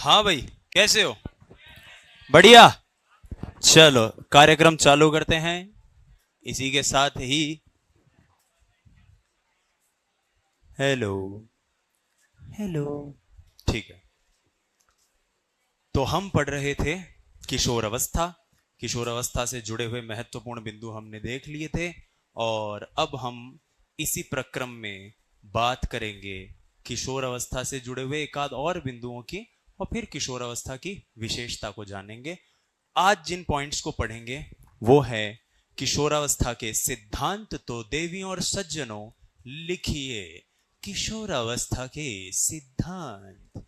हाँ भाई, कैसे हो? बढ़िया। चलो कार्यक्रम चालू करते हैं। इसी के साथ ही हेलो हेलो। ठीक है। तो हम पढ़ रहे थे किशोर अवस्था। किशोर अवस्था से जुड़े हुए महत्वपूर्ण बिंदु हमने देख लिए थे। और अब हम इसी प्रक्रम में बात करेंगे किशोर अवस्था से जुड़े हुए एकाध और बिंदुओं की, और फिर किशोर अवस्था की विशेषता को जानेंगे। आज जिन पॉइंट्स को पढ़ेंगे वो है किशोरावस्था के सिद्धांत। तो देवियों और सज्जनों, लिखिए किशोरावस्था के सिद्धांत।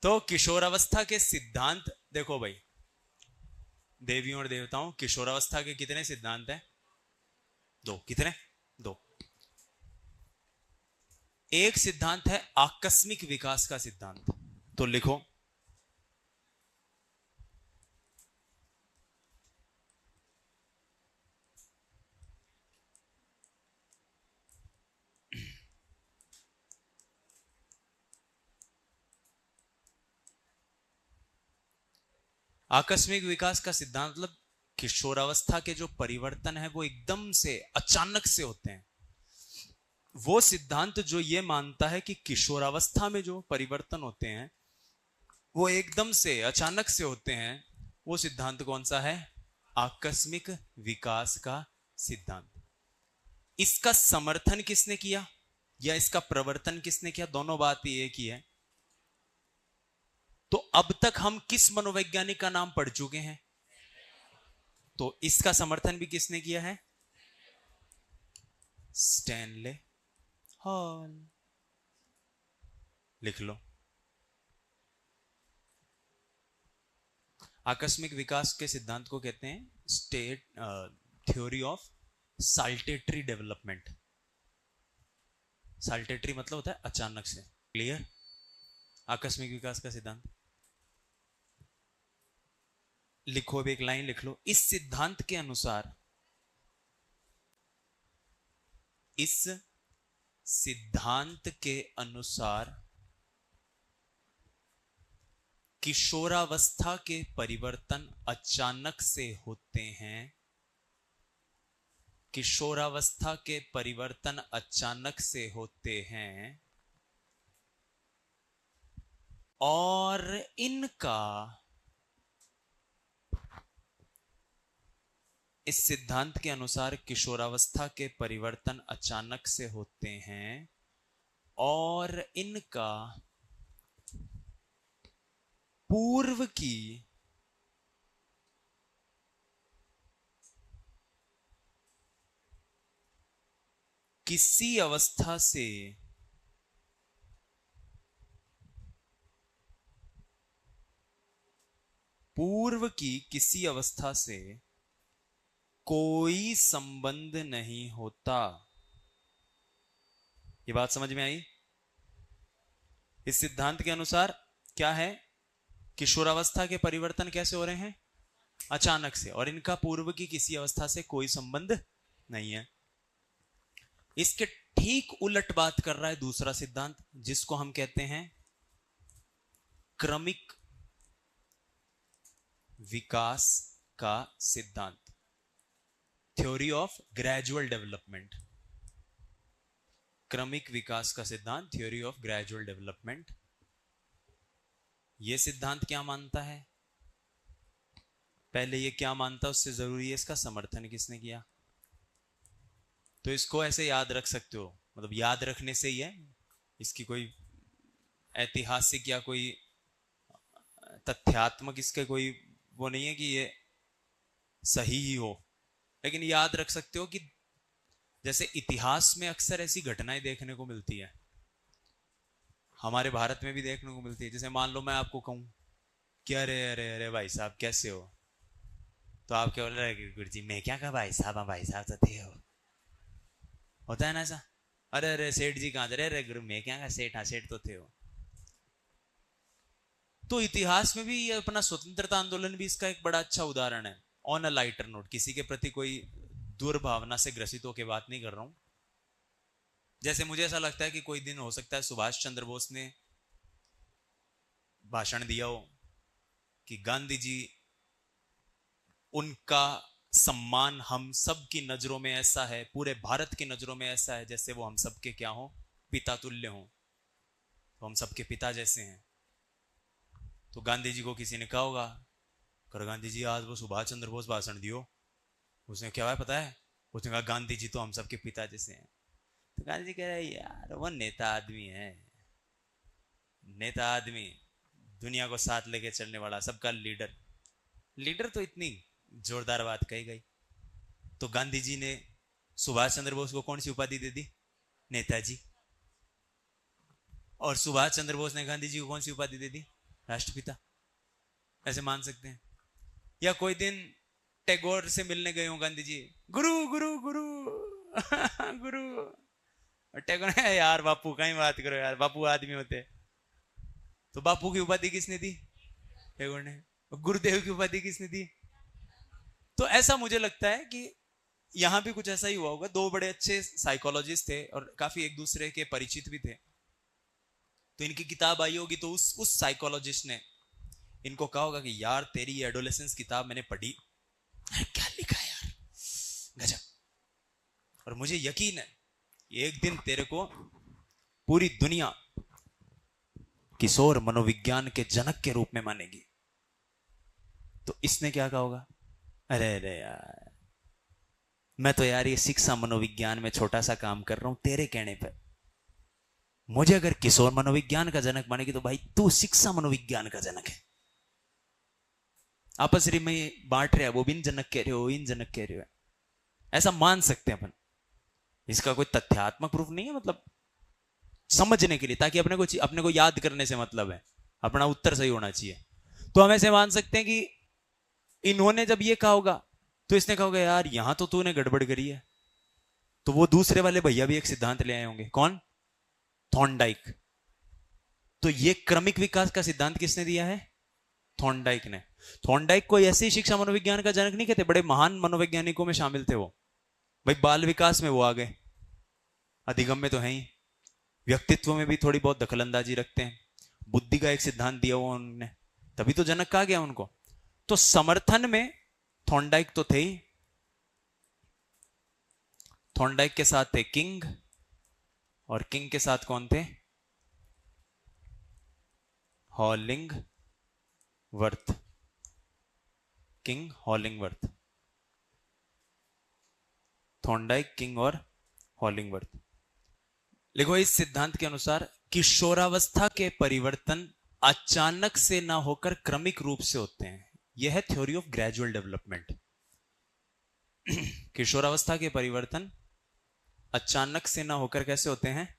तो किशोरावस्था के सिद्धांत देखो भाई, देवियों और देवताओं, किशोरावस्था के कितने सिद्धांत हैं? दो। कितने? दो। एक सिद्धांत है आकस्मिक विकास का सिद्धांत। तो लिखो, आकस्मिक विकास का सिद्धांत मतलब किशोरावस्था के जो परिवर्तन है वो एकदम से अचानक से होते हैं। वो सिद्धांत जो ये मानता है कि किशोरावस्था में जो परिवर्तन होते हैं वो एकदम से अचानक से होते हैं, वो सिद्धांत कौन सा है? आकस्मिक विकास का सिद्धांत। इसका समर्थन किसने किया या इसका प्रवर्तन किसने किया? दोनों बात ये की है। तो अब तक हम किस मनोवैज्ञानिक का नाम पढ़ चुके हैं? तो इसका समर्थन भी किसने किया है? Stanley hall. लिख लो। आकस्मिक विकास के सिद्धांत को कहते हैं state theory of saltatory development. Saltatory मतलब होता है अचानक से। क्लियर? आकस्मिक विकास का सिद्धांत लिखो। अब एक लाइन लिख लो। इस सिद्धांत के अनुसार, इस सिद्धांत के अनुसार किशोरावस्था के परिवर्तन अचानक से होते हैं। किशोरावस्था के परिवर्तन अचानक से होते हैं और इनका, इस सिद्धांत के अनुसार किशोरावस्था के परिवर्तन अचानक से होते हैं और इनका पूर्व की किसी अवस्था से पूर्व की किसी अवस्था से कोई संबंध नहीं होता। ये बात समझ में आई? इस सिद्धांत के अनुसार क्या है? किशोरावस्था के परिवर्तन कैसे हो रहे हैं? अचानक से, और इनका पूर्व की किसी अवस्था से कोई संबंध नहीं है। इसके ठीक उलट बात कर रहा है दूसरा सिद्धांत, जिसको हम कहते हैं क्रमिक विकास का सिद्धांत। Theory of gradual development. क्रमिक विकास का सिद्धांत, थ्योरी ऑफ ग्रेजुअल डेवलपमेंट। यह सिद्धांत क्या मानता है? पहले ये क्या मानता है उससे जरूरी है इसका समर्थन किसने किया। तो इसको ऐसे याद रख सकते हो, मतलब याद रखने से ही है, इसकी कोई ऐतिहासिक या कोई तथ्यात्मक इसके कोई वो नहीं है कि ये सही ही हो, लेकिन याद रख सकते हो कि जैसे इतिहास में अक्सर ऐसी घटनाएं देखने को मिलती है, हमारे भारत में भी देखने को मिलती है। जैसे मान लो मैं आपको कहूं कि अरे अरे अरे भाई साहब कैसे हो, तो आप क्या बोल रहे हैं? गुरु जी मैं क्या कहा भाई साहब, हम भाई साहब तो थे हो। होता है ना ऐसा? अरे अरे सेठ जी कहां थे? अरे गुरु मैं क्या कहा सेठ, हाँ सेठ तो थे हो। तो इतिहास में भी ये अपना स्वतंत्रता आंदोलन भी इसका एक बड़ा अच्छा उदाहरण है। ऑन अ लाइटर नोट, किसी के प्रति कोई दुर्भावना से ग्रसित होकर बात नहीं कर रहा हूं। जैसे मुझे ऐसा लगता है कि कोई दिन हो सकता है सुभाष चंद्र बोस ने भाषण दिया हो कि गांधी जी, उनका सम्मान हम सब की नजरों में ऐसा है, पूरे भारत की नजरों में ऐसा है जैसे वो हम सबके क्या हो, पिता तुल्य हो, तो हम सबके पिता जैसे हैं। तो गांधी जी को किसी ने कहा होगा, कर गांधी जी आज वो सुभाष चंद्र बोस भाषण दियो, उसने क्या है पता है, उसने कहा गांधी जी तो हम सबके पिता जैसे हैं। तो गांधी जी कह रहे हैं यार वो नेता आदमी है, नेता आदमी, दुनिया को साथ लेके चलने वाला, सबका लीडर। लीडर तो इतनी जोरदार बात कही गई। तो गांधी जी ने सुभाष चंद्र बोस को कौन सी उपाधि दे दी, नेताजी। और सुभाष चंद्र बोस ने गांधी जी को कौन सी उपाधि दे दी, राष्ट्रपिता। ऐसे मान सकते हैं। या कोई दिन टैगोर से मिलने गए हो गांधी जी, गुरु गुरु गुरु गुरु, और टैगोर ने यार बापू कहीं बात करो यार, बापू आदमी होते। तो बापू की उपाधि किसने दी, टैगोर ने। गुरुदेव की उपाधि किसने दी। तो ऐसा मुझे लगता है कि यहां भी कुछ ऐसा ही हुआ होगा। दो बड़े अच्छे साइकोलॉजिस्ट थे और काफी एक दूसरे के परिचित भी थे। तो इनकी किताब आई होगी, तो उस साइकोलॉजिस्ट ने इनको कहा होगा कि यार तेरी ये एडोलेसेंस किताब मैंने पढ़ी, क्या लिखा है यार, गजब। और मुझे यकीन है एक दिन तेरे को पूरी दुनिया किशोर मनोविज्ञान के जनक के रूप में मानेगी। तो इसने क्या कहा होगा, अरे अरे यार मैं तो यार ये शिक्षा मनोविज्ञान में छोटा सा काम कर रहा हूं, तेरे कहने पर मुझे अगर किशोर मनोविज्ञान का जनक मानेगी तो भाई तू शिक्षा मनोविज्ञान का जनक है। आपस में बांट रहे हैं, वो भी इन जनक कह रहे हो, इन जनक कह रहे हो, ऐसा मान सकते हैं अपन। इसका कोई तथ्यात्मक प्रूफ नहीं है, मतलब समझने के लिए, ताकि अपने को याद करने से मतलब है, अपना उत्तर सही होना चाहिए। तो हम ऐसे मान सकते हैं कि इन्होंने जब ये कहा होगा तो इसने कहा होगा यार यहां तो तूने गड़बड़ करी है। तो वो दूसरे वाले भैया भी एक सिद्धांत ले आए होंगे, कौन, थॉर्नडाइक। तो ये क्रमिक विकास का सिद्धांत किसने दिया है, थॉर्नडाइक ने। थॉर्नडाइक को ऐसे ही शिक्षा मनोविज्ञान का जनक नहीं कहते, बड़े महान मनोवैज्ञानिकों में शामिल थे वो। भाई बाल विकास में वो आ गए, अधिगम में तो है ही, व्यक्तित्व में भी थोड़ी बहुत दखलंदाजी रखते हैं, बुद्धि का एक सिद्धांत दिया हुआ उन्होंने, तभी तो जनक कहा गया उनको। तो समर्थन में थॉर्नडाइक तो थे ही। थॉर्नडाइक के साथ थे किंग, और किंग के साथ कौन थे, हॉलिंगवर्थ, किंग हॉलिंगवर्थ। थॉर्नडाइक, किंग और हॉलिंगवर्थ। देखो इस सिद्धांत के अनुसार किशोरावस्था के परिवर्तन अचानक से ना होकर क्रमिक रूप से होते हैं। यह है थ्योरी ऑफ ग्रेजुअल डेवलपमेंट। किशोरावस्था के परिवर्तन अचानक से ना होकर कैसे होते हैं,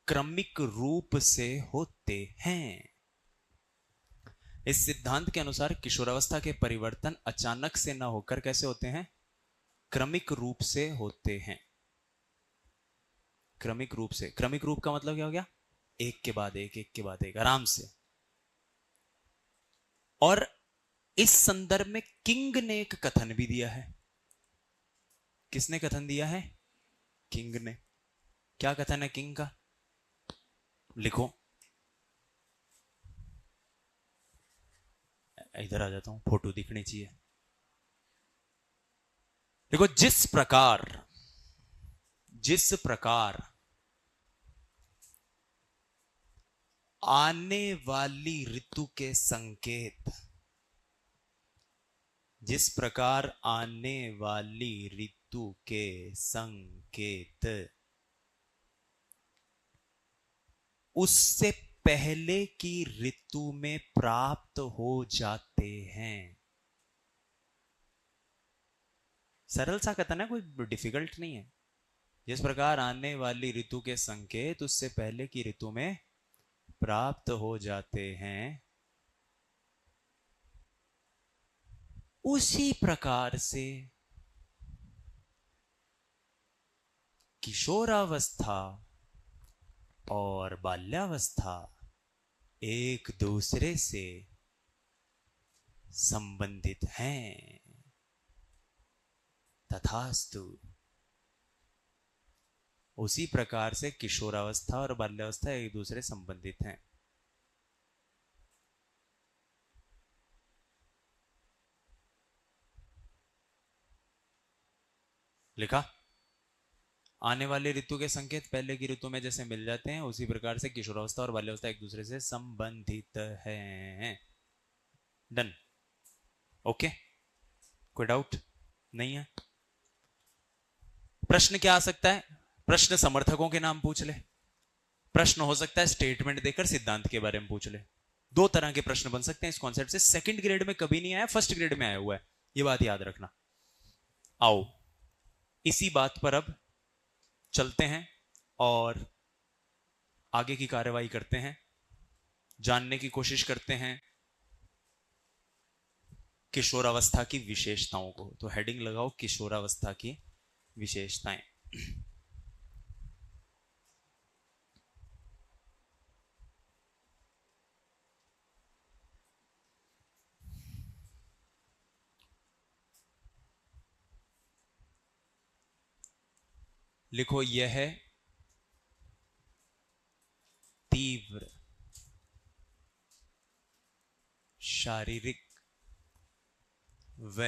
क्रमिक रूप से होते हैं। इस सिद्धांत के अनुसार किशोरावस्था के परिवर्तन अचानक से ना होकर कैसे होते हैं, क्रमिक रूप से होते हैं। क्रमिक रूप से, क्रमिक रूप का मतलब क्या हो गया, एक के बाद एक, एक के बाद एक, आराम से। और इस संदर्भ में किंग ने एक कथन भी दिया है। किसने कथन दिया है, किंग ने। क्या कथन है किंग का, लिखो, इधर आ जाता हूं, फोटो दिखनी चाहिए। देखो जिस प्रकार आने वाली ऋतु के संकेत, जिस प्रकार आने वाली ऋतु के संकेत उससे पहले की ऋतु में प्राप्त हो जाते हैं। सरल सा कथन है, कोई डिफिकल्ट नहीं है। जिस प्रकार आने वाली ऋतु के संकेत उससे पहले की ऋतु में प्राप्त हो जाते हैं, उसी प्रकार से किशोरावस्था और बाल्यावस्था एक दूसरे से संबंधित हैं। तथास्तु। उसी प्रकार से किशोरावस्था और बाल्यावस्था एक दूसरे संबंधित हैं। लिखा। आने वाले ऋतु के संकेत पहले की ऋतु में जैसे मिल जाते हैं, उसी प्रकार से किशोरावस्था और बाल्यावस्था एक दूसरे से संबंधित हैं। डन। ओके, कोई डाउट नहीं है? प्रश्न क्या आ सकता है? प्रश्न समर्थकों के नाम पूछ ले। प्रश्न हो सकता है स्टेटमेंट देकर सिद्धांत के बारे में पूछ ले। दो तरह के प्रश्न बन सकते हैं इस कॉन्सेप्ट से। सेकंड ग्रेड में कभी नहीं आया, फर्स्ट ग्रेड में आया हुआ है, ये बात याद रखना। आओ इसी बात पर अब चलते हैं और आगे की कार्यवाही करते हैं, जानने की कोशिश करते हैं किशोरावस्था की विशेषताओं को। तो हेडिंग लगाओ किशोरावस्था की विशेषताएं। लिखो, यह है तीव्र शारीरिक व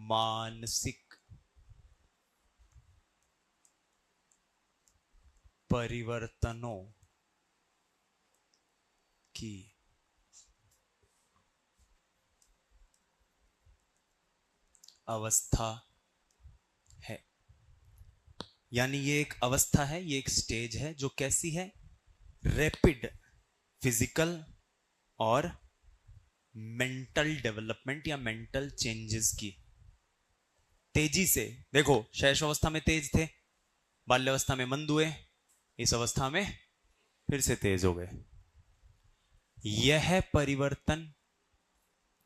मानसिक परिवर्तनों की अवस्था है। यानी ये एक अवस्था है, ये एक स्टेज है जो कैसी है? रैपिड फिजिकल और मेंटल डेवलपमेंट या मेंटल चेंजेस की तेजी से। देखो, शैशवावस्था में तेज थे, बाल्यावस्था में मंद हुए, इस अवस्था में फिर से तेज हो गए। यह परिवर्तन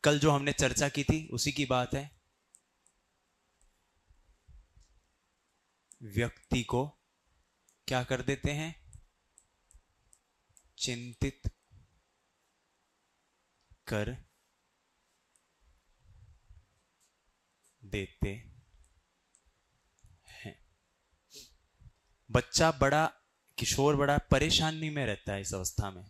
कल जो हमने चर्चा की थी उसी की बात है। व्यक्ति को क्या कर देते हैं? चिंतित कर देते हैं। बच्चा बड़ा, किशोर बड़ा परेशानी में रहता है इस अवस्था में,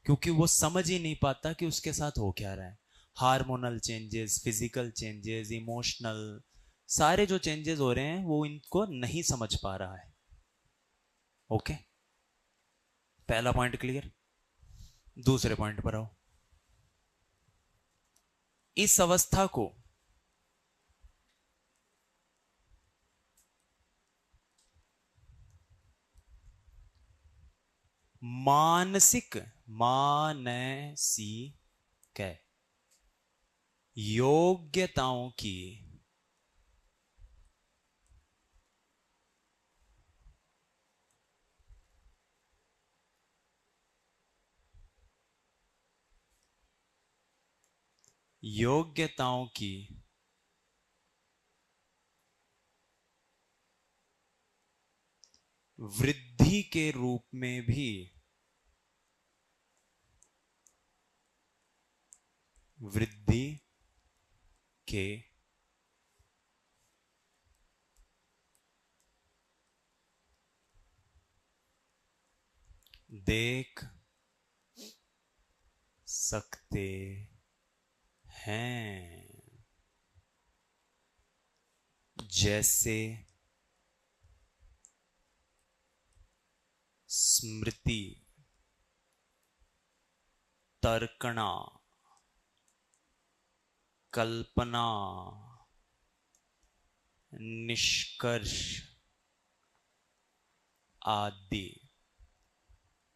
क्योंकि वो समझ ही नहीं पाता कि उसके साथ हो क्या रहा है। Hormonal changes, physical changes, emotional, सारे जो चेंजेस हो रहे हैं वो इनको नहीं समझ पा रहा है। ओके, पहला पॉइंट क्लियर। दूसरे पॉइंट पर आओ। इस अवस्था को मानसिक योग्यताओं की वृद्धि के रूप में भी वृद्धि के देख सकते हैं। जैसे स्मृति, तर्कणा, कल्पना, निष्कर्ष आदि।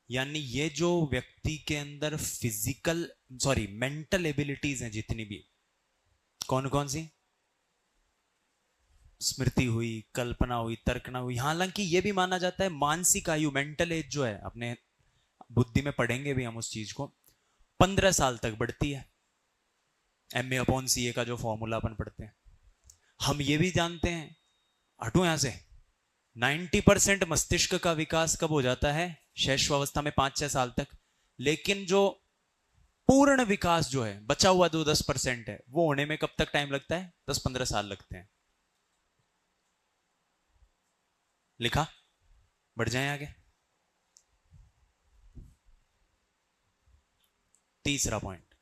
यानी ये जो व्यक्ति के अंदर मेंटल एबिलिटीज हैं जितनी भी, कौन कौन सी? स्मृति हुई, कल्पना हुई, तर्कना हुई। हालांकि ये भी माना जाता है मानसिक आयु, मेंटल एज जो है, अपने बुद्धि में पढ़ेंगे भी हम उस चीज को, 15 साल तक बढ़ती है। MA/CA का जो फॉर्मूला अपन पढ़ते हैं, हम ये भी जानते हैं, हटो यहां से, 90% मस्तिष्क का विकास कब हो जाता है? शैशवावस्था में 5-6 साल तक। लेकिन जो पूर्ण विकास जो है, बचा हुआ 10% है, वो होने में कब तक टाइम लगता है? 10-15 साल लगते हैं। लिखा? बढ़ जाए आगे। तीसरा पॉइंट,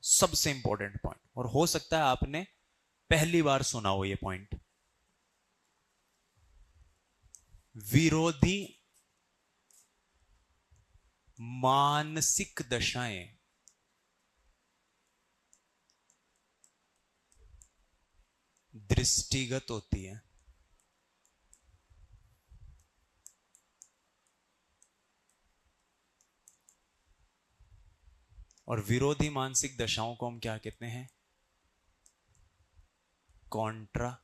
सबसे इंपॉर्टेंट पॉइंट, और हो सकता है आपने पहली बार सुना हो ये पॉइंट। विरोधी मानसिक दशाएं दृष्टिगत होती है। और विरोधी मानसिक दशाओं को हम क्या कहते हैं? Contradictory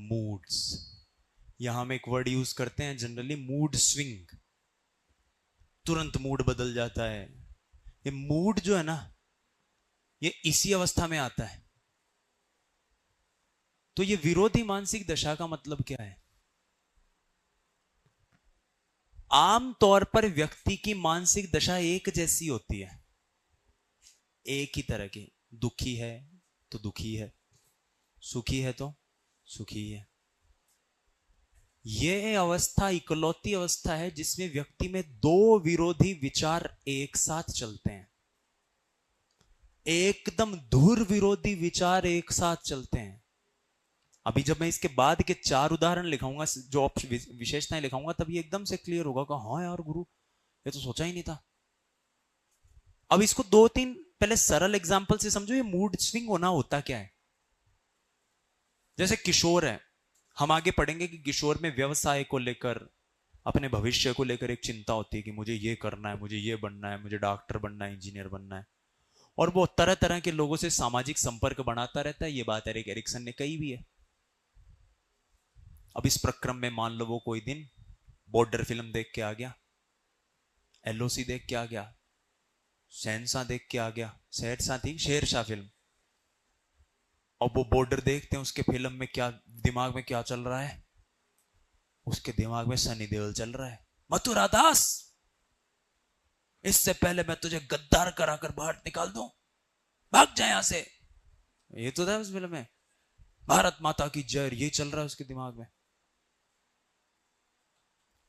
moods. यहां हम एक वर्ड यूज करते हैं जनरली, मूड स्विंग। तुरंत मूड बदल जाता है। ये मूड जो है ना, ये इसी अवस्था में आता है। तो ये विरोधी मानसिक दशा का मतलब क्या है? आमतौर पर व्यक्ति की मानसिक दशा एक जैसी होती है, एक ही तरह की। दुखी है तो दुखी है, सुखी है तो सुखी है। यह अवस्था इकलौती अवस्था है जिसमें व्यक्ति में दो विरोधी विचार एक साथ चलते हैं, एकदम धुर विरोधी विचार एक साथ चलते हैं। अभी जब मैं इसके बाद के 4 उदाहरण लिखाऊंगा, जो विशेषताएं लिखाऊंगा, तब ये एकदम से क्लियर होगा कि हाँ यार गुरु, ये तो सोचा ही नहीं था। अब इसको 2-3 पहले सरल एग्जांपल से समझो। ये मूड स्विंग होना होता क्या है? जैसे किशोर है, हम आगे पढ़ेंगे कि किशोर में व्यवसाय को लेकर, अपने भविष्य को लेकर एक चिंता होती है कि मुझे ये करना है, मुझे ये बनना है, मुझे डॉक्टर बनना है, इंजीनियर बनना है। और वो तरह तरह के लोगों से सामाजिक संपर्क बनाता रहता है। ये बात एरिक एरिक्सन ने कही भी है। अब इस प्रक्रम में मान लो वो कोई दिन बॉर्डर फिल्म देख के आ गया, एलओसी देख के आ गया, शहंशाह देख के आ गया, शहंशाह थी, शेरशाह फिल्म। और वो बॉर्डर देखते हैं, उसके फिल्म में क्या दिमाग में क्या चल रहा है? उसके दिमाग में सनी देओल चल रहा है। मथुरा दास, इससे पहले मैं तुझे गद्दार कराकर बाहर निकाल दूं, भाग जाए यहां से। ये तो था उस फिल्म में, भारत माता की जय, ये चल रहा है उसके दिमाग में।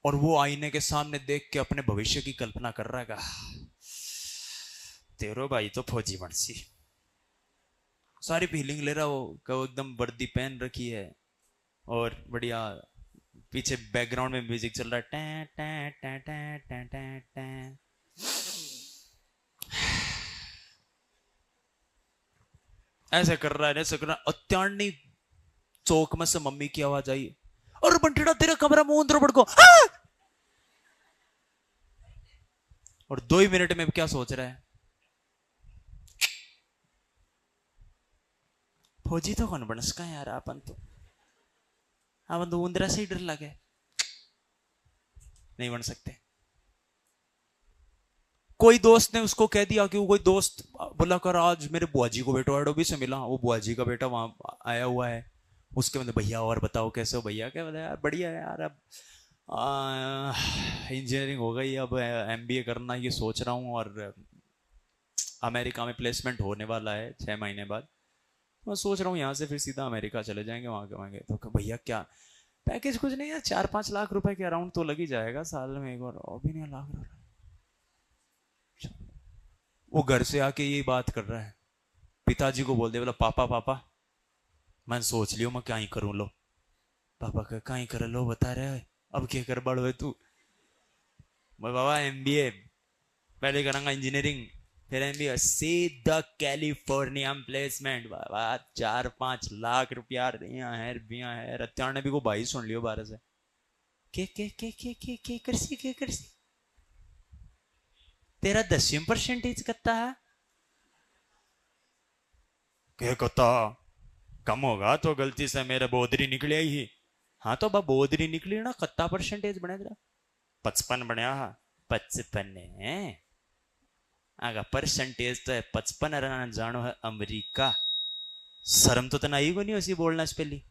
और वो आईने के सामने देख के अपने भविष्य की कल्पना कर रहा है, तेरो भाई तो फौजी बनसी, सारी फीलिंग ले रहा वो एकदम वर्दी पहन रखी है, और बढ़िया पीछे बैकग्राउंड में म्यूजिक चल रहा है, टे टे टे टे टे टे टे। ऐसे कर रहा है, ऐसे कर रहा है। अत्यारणी चौक में से मम्मी की आवाज आई, और बंटेड़ा तेरा कमरा मुंह अंदर पड़ को। और 2 ही मिनट में क्या सोच रहा है? फौजी तो कौन बनस का यार, अपन तो उंदरा से ही डर लगे, नहीं बन सकते। कोई दोस्त ने उसको कह दिया कि वो कोई दोस्त बोला कर आज मेरे बुआ जी को बेटा एडोबी से मिला, वो बुआ जी का बेटा वहां आया हुआ है। उसके मतलब भैया और बताओ कैसे हो? भैया क्या बोला, यार बढ़िया है यार, अब इंजीनियरिंग हो गई, अब एमबीए करना ये सोच रहा हूँ, और अमेरिका में प्लेसमेंट होने वाला है 6 महीने बाद। मैं सोच रहा हूँ यहाँ से फिर सीधा अमेरिका चले जाएंगे, वहां के वहां। तो भैया क्या पैकेज? कुछ नहीं यार, 4-5 लाख रुपए के अराउंड तो लग ही जाएगा साल में एक बार, और भी नहीं लाख रुपए। वो घर से आके यही बात कर रहा है, पिताजी को बोल दे, बोला पापा पापा मैं सोच लियो मैं क्या ही करूं। लो पापा का क्या ही कर, लो बता रहे अब क्या कर बड़ो है तू? बाबा एमबीए पहले करांगा, इंजीनियरिंग फिर एमबीए, सीधा कैलिफोर्निया प्लेसमेंट। बाबा 4-5 लाख रुपया दिया है। रत्याण ने भी को भाई सुन लियो 12 से के करसी तेरा 10% कत्ता है, क्या कत्ता कम होगा तो गलती से मेरा बोधरी निकले ही। हाँ तो बोधरी निकली ना, कत्ता परसेंटेज बने तेरा? 55 बनया। 55 है आगा परसेंटेज तो है 55। जानो है अमेरिका, शर्म तो तना आई को नहीं उसी बोलना से पहली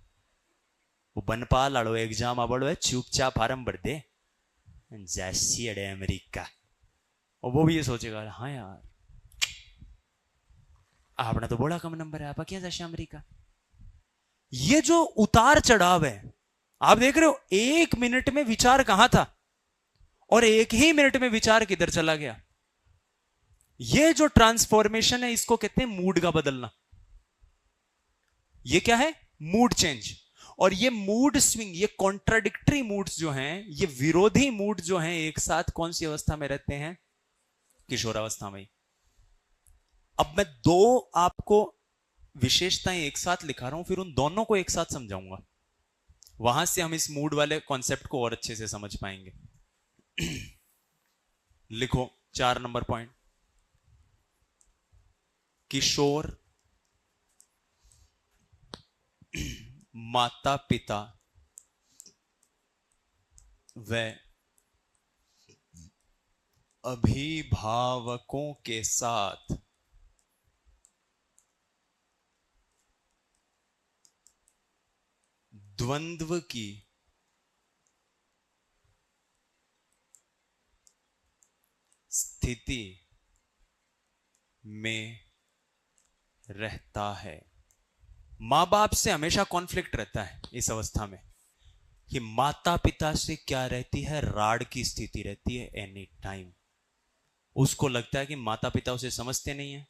वो बनपा लाड़ो एग्जाम आवड़ो है चुपचाप फार्म भर दे जैसी अड़े अमेरिका और वो भी ये सोचेगा हाँ यार आपने तो बड़ा कम नंबर है आप क्या जैसे अमेरिका। ये जो उतार चढ़ाव है आप देख रहे हो, 1 मिनट में विचार कहां था और 1 ही मिनट में विचार किधर चला गया। ये जो ट्रांसफॉर्मेशन है इसको कहते हैं मूड का बदलना। ये क्या है? Mood change. और ये मूड स्विंग, ये कॉन्ट्राडिक्टरी मूड्स जो हैं, ये विरोधी मूड जो हैं, एक साथ कौन सी अवस्था में रहते हैं? किशोरावस्था में। अब मैं दो आपको विशेषताएं एक साथ लिखा रहा हूं, फिर उन दोनों को एक साथ समझाऊंगा, वहां से हम इस मूड वाले कॉन्सेप्ट को और अच्छे से समझ पाएंगे। लिखो 4 नंबर पॉइंट। किशोर माता पिता व अभिभावकों के साथ द्वंद्व की स्थिति में रहता है। मां बाप से हमेशा कॉन्फ्लिक्ट रहता है इस अवस्था में कि माता पिता से क्या रहती है? राड की स्थिति रहती है एनी टाइम। उसको लगता है कि माता पिता उसे समझते नहीं है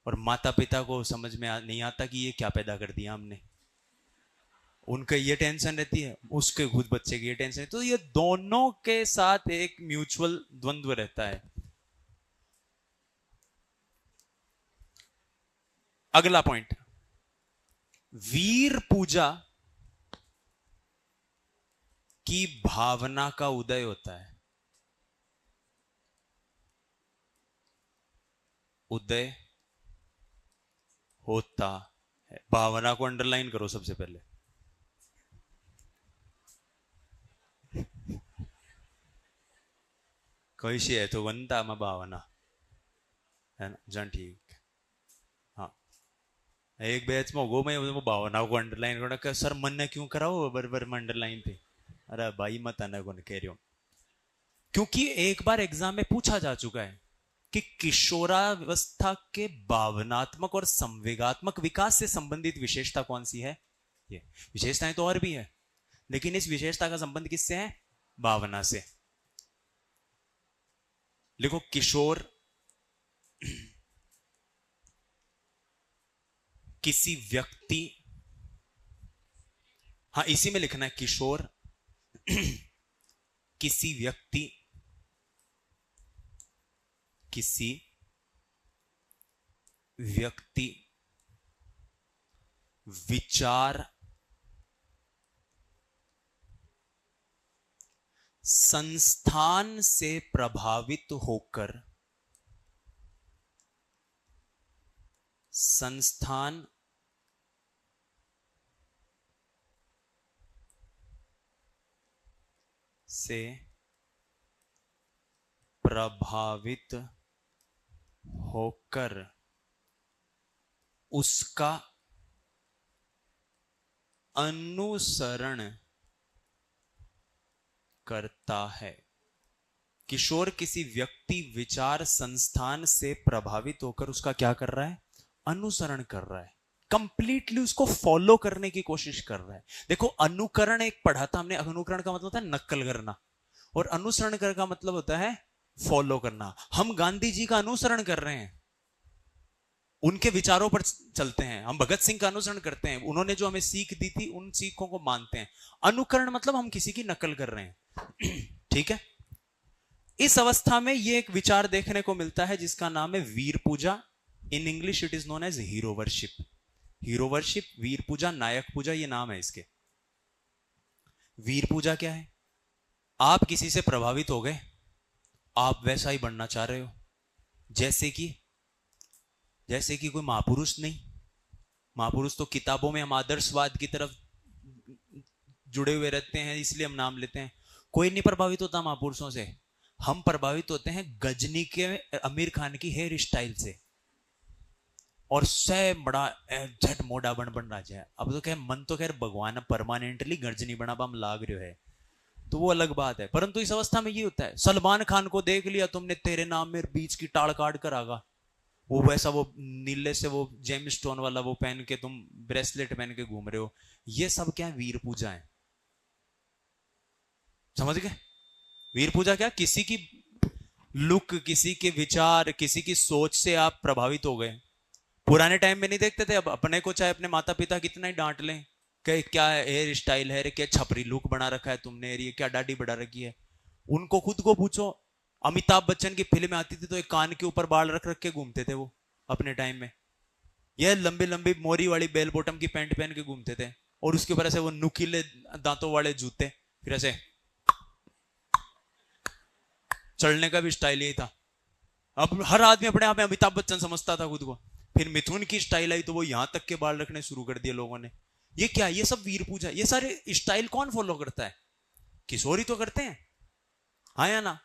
और माता पिता को समझ में नहीं आता कि ये क्या पैदा कर दिया हमने। उनका ये टेंशन रहती है, उसके खुद बच्चे की ये टेंशन है। तो ये दोनों के साथ एक म्यूचुअल द्वंद्व रहता है। अगला पॉइंट, वीर पूजा की भावना का उदय होता है। उदय होता है। भावना को अंडरलाइन करो सबसे पहले। कैसी है तो बनता में भावना है ना, जन ठीक। हाँ, एक बैच में गो मैं वो भावना को अंडरलाइन करना कि सर मन ने क्यों कराओ बरबर में अंडरलाइन थे। अरे भाई मत आना को कह रही हूं, क्योंकि एक बार एग्जाम में पूछा जा चुका है कि किशोरावस्था के भावनात्मक और संवेगात्मक विकास से संबंधित विशेषता कौन सी है। ये विशेषताएं तो और भी है, लेकिन इस विशेषता का संबंध किससे है? भावना से। लिखो किशोर किसी व्यक्ति, हाँ इसी में लिखना है, किशोर किसी व्यक्ति, किसी व्यक्ति विचार संस्थान से प्रभावित होकर, संस्थान से प्रभावित होकर उसका अनुसरण करता है। किशोर किसी व्यक्ति विचार संस्थान से प्रभावित होकर उसका क्या कर रहा है? अनुसरण कर रहा है। कंप्लीटली उसको फॉलो करने की कोशिश कर रहा है। देखो अनुकरण एक पढ़ा था हमने, अनुकरण का मतलब होता है नकल करना, और अनुसरण कर का मतलब होता है फॉलो करना। हम गांधी जी का अनुसरण कर रहे हैं, उनके विचारों पर चलते हैं। हम भगत सिंह का अनुसरण करते हैं, उन्होंने जो हमें सीख दी थी उन सीखों को मानते हैं। अनुकरण मतलब हम किसी की नकल कर रहे हैं। ठीक है, इस अवस्था में यह एक विचार देखने को मिलता है जिसका नाम है वीर पूजा। In English it is known as hero worship. Hero worship, वीर पूजा, नायक पूजा, ये नाम है इसके। वीर पूजा क्या है? आप किसी से प्रभावित हो गए, आप वैसा ही बनना चाह रहे हो जैसे कि कोई महापुरुष नहीं। महापुरुष तो किताबों में हम आदर्शवाद की तरफ जुड़े हुए रहते हैं, इसलिए हम नाम लेते हैं। कोई नहीं प्रभावित होता महापुरुषों से। हम प्रभावित होते हैं गजनी के, आमिर खान की हेयर स्टाइल से। और सह बड़ा झट मोड़ा बन रहा है। अब तो खैर मन तो खैर भगवान परमानेंटली गर्जनी बना बम लाग रहे है, तो वो अलग बात है। परंतु इस अवस्था में ये होता है, सलमान खान को देख लिया तुमने, तेरे नाम में बीच की टाड़ काट कर आगा, वो वैसा वो नीले से वो जेम स्टोन वाला वो पहन के तुम ब्रेसलेट पहन के घूम रहे हो। ये सब क्या वीर पूजा है, समझ गए? वीर पूजा क्या, किसी की लुक, किसी के विचार, किसी की सोच से आप प्रभावित हो गए। पुराने टाइम में नहीं देखते थे, अब अपने को चाहे अपने माता पिता कितना ही डांट लें कि क्या हेयर स्टाइल है रे, क्या छपरी लुक बना रखा है तुमने, ये क्या दाढ़ी बढ़ा रखी है, उनको खुद को पूछो। अमिताभ बच्चन की फिल्म आती थी तो एक कान के ऊपर बाल रख रख के घूमते थे वो अपने टाइम में। यह लंबी लंबी मोरी वाली बेल बॉटम की पैंट पहन के घूमते थे, और उसके ऊपर ऐसे वो नुकीले दांतों वाले जूते, फिर ऐसे चलने का भी स्टाइल यही था। अब हर आदमी अपने आप में अमिताभ बच्चन समझता था खुद को। फिर मिथुन की स्टाइल आई तो वो यहां तक के बाल रखने शुरू कर दिए लोगों ने। ये क्या, ये सब वीर पूजा। ये सारे स्टाइल कौन फॉलो करता है? किशोरी तो करते हैं, हाँ या ना?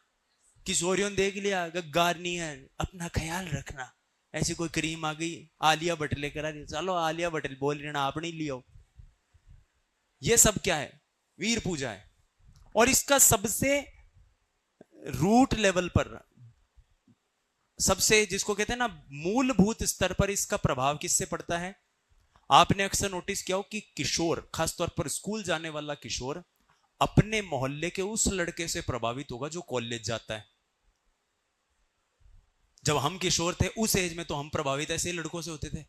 किशोरियों ने देख लिया, गगारनी है, अपना ख्याल रखना, ऐसी कोई क्रीम आ गई, आलिया भट्ट लेकर आ रही, चलो आलिया भट्ट बोल रही ना, आप नहीं लियो। ये सब क्या है? वीर पूजा है। और इसका सबसे रूट लेवल पर, सबसे जिसको कहते हैं ना मूलभूत स्तर पर इसका प्रभाव किससे पड़ता है? आपने अक्सर नोटिस किया हो कि किशोर, खासतौर पर स्कूल जाने वाला किशोर, अपने मोहल्ले के उस लड़के से प्रभावित होगा जो कॉलेज जाता है। जब हम किशोर थे उस एज में तो हम प्रभावित ऐसे लड़कों से होते थे,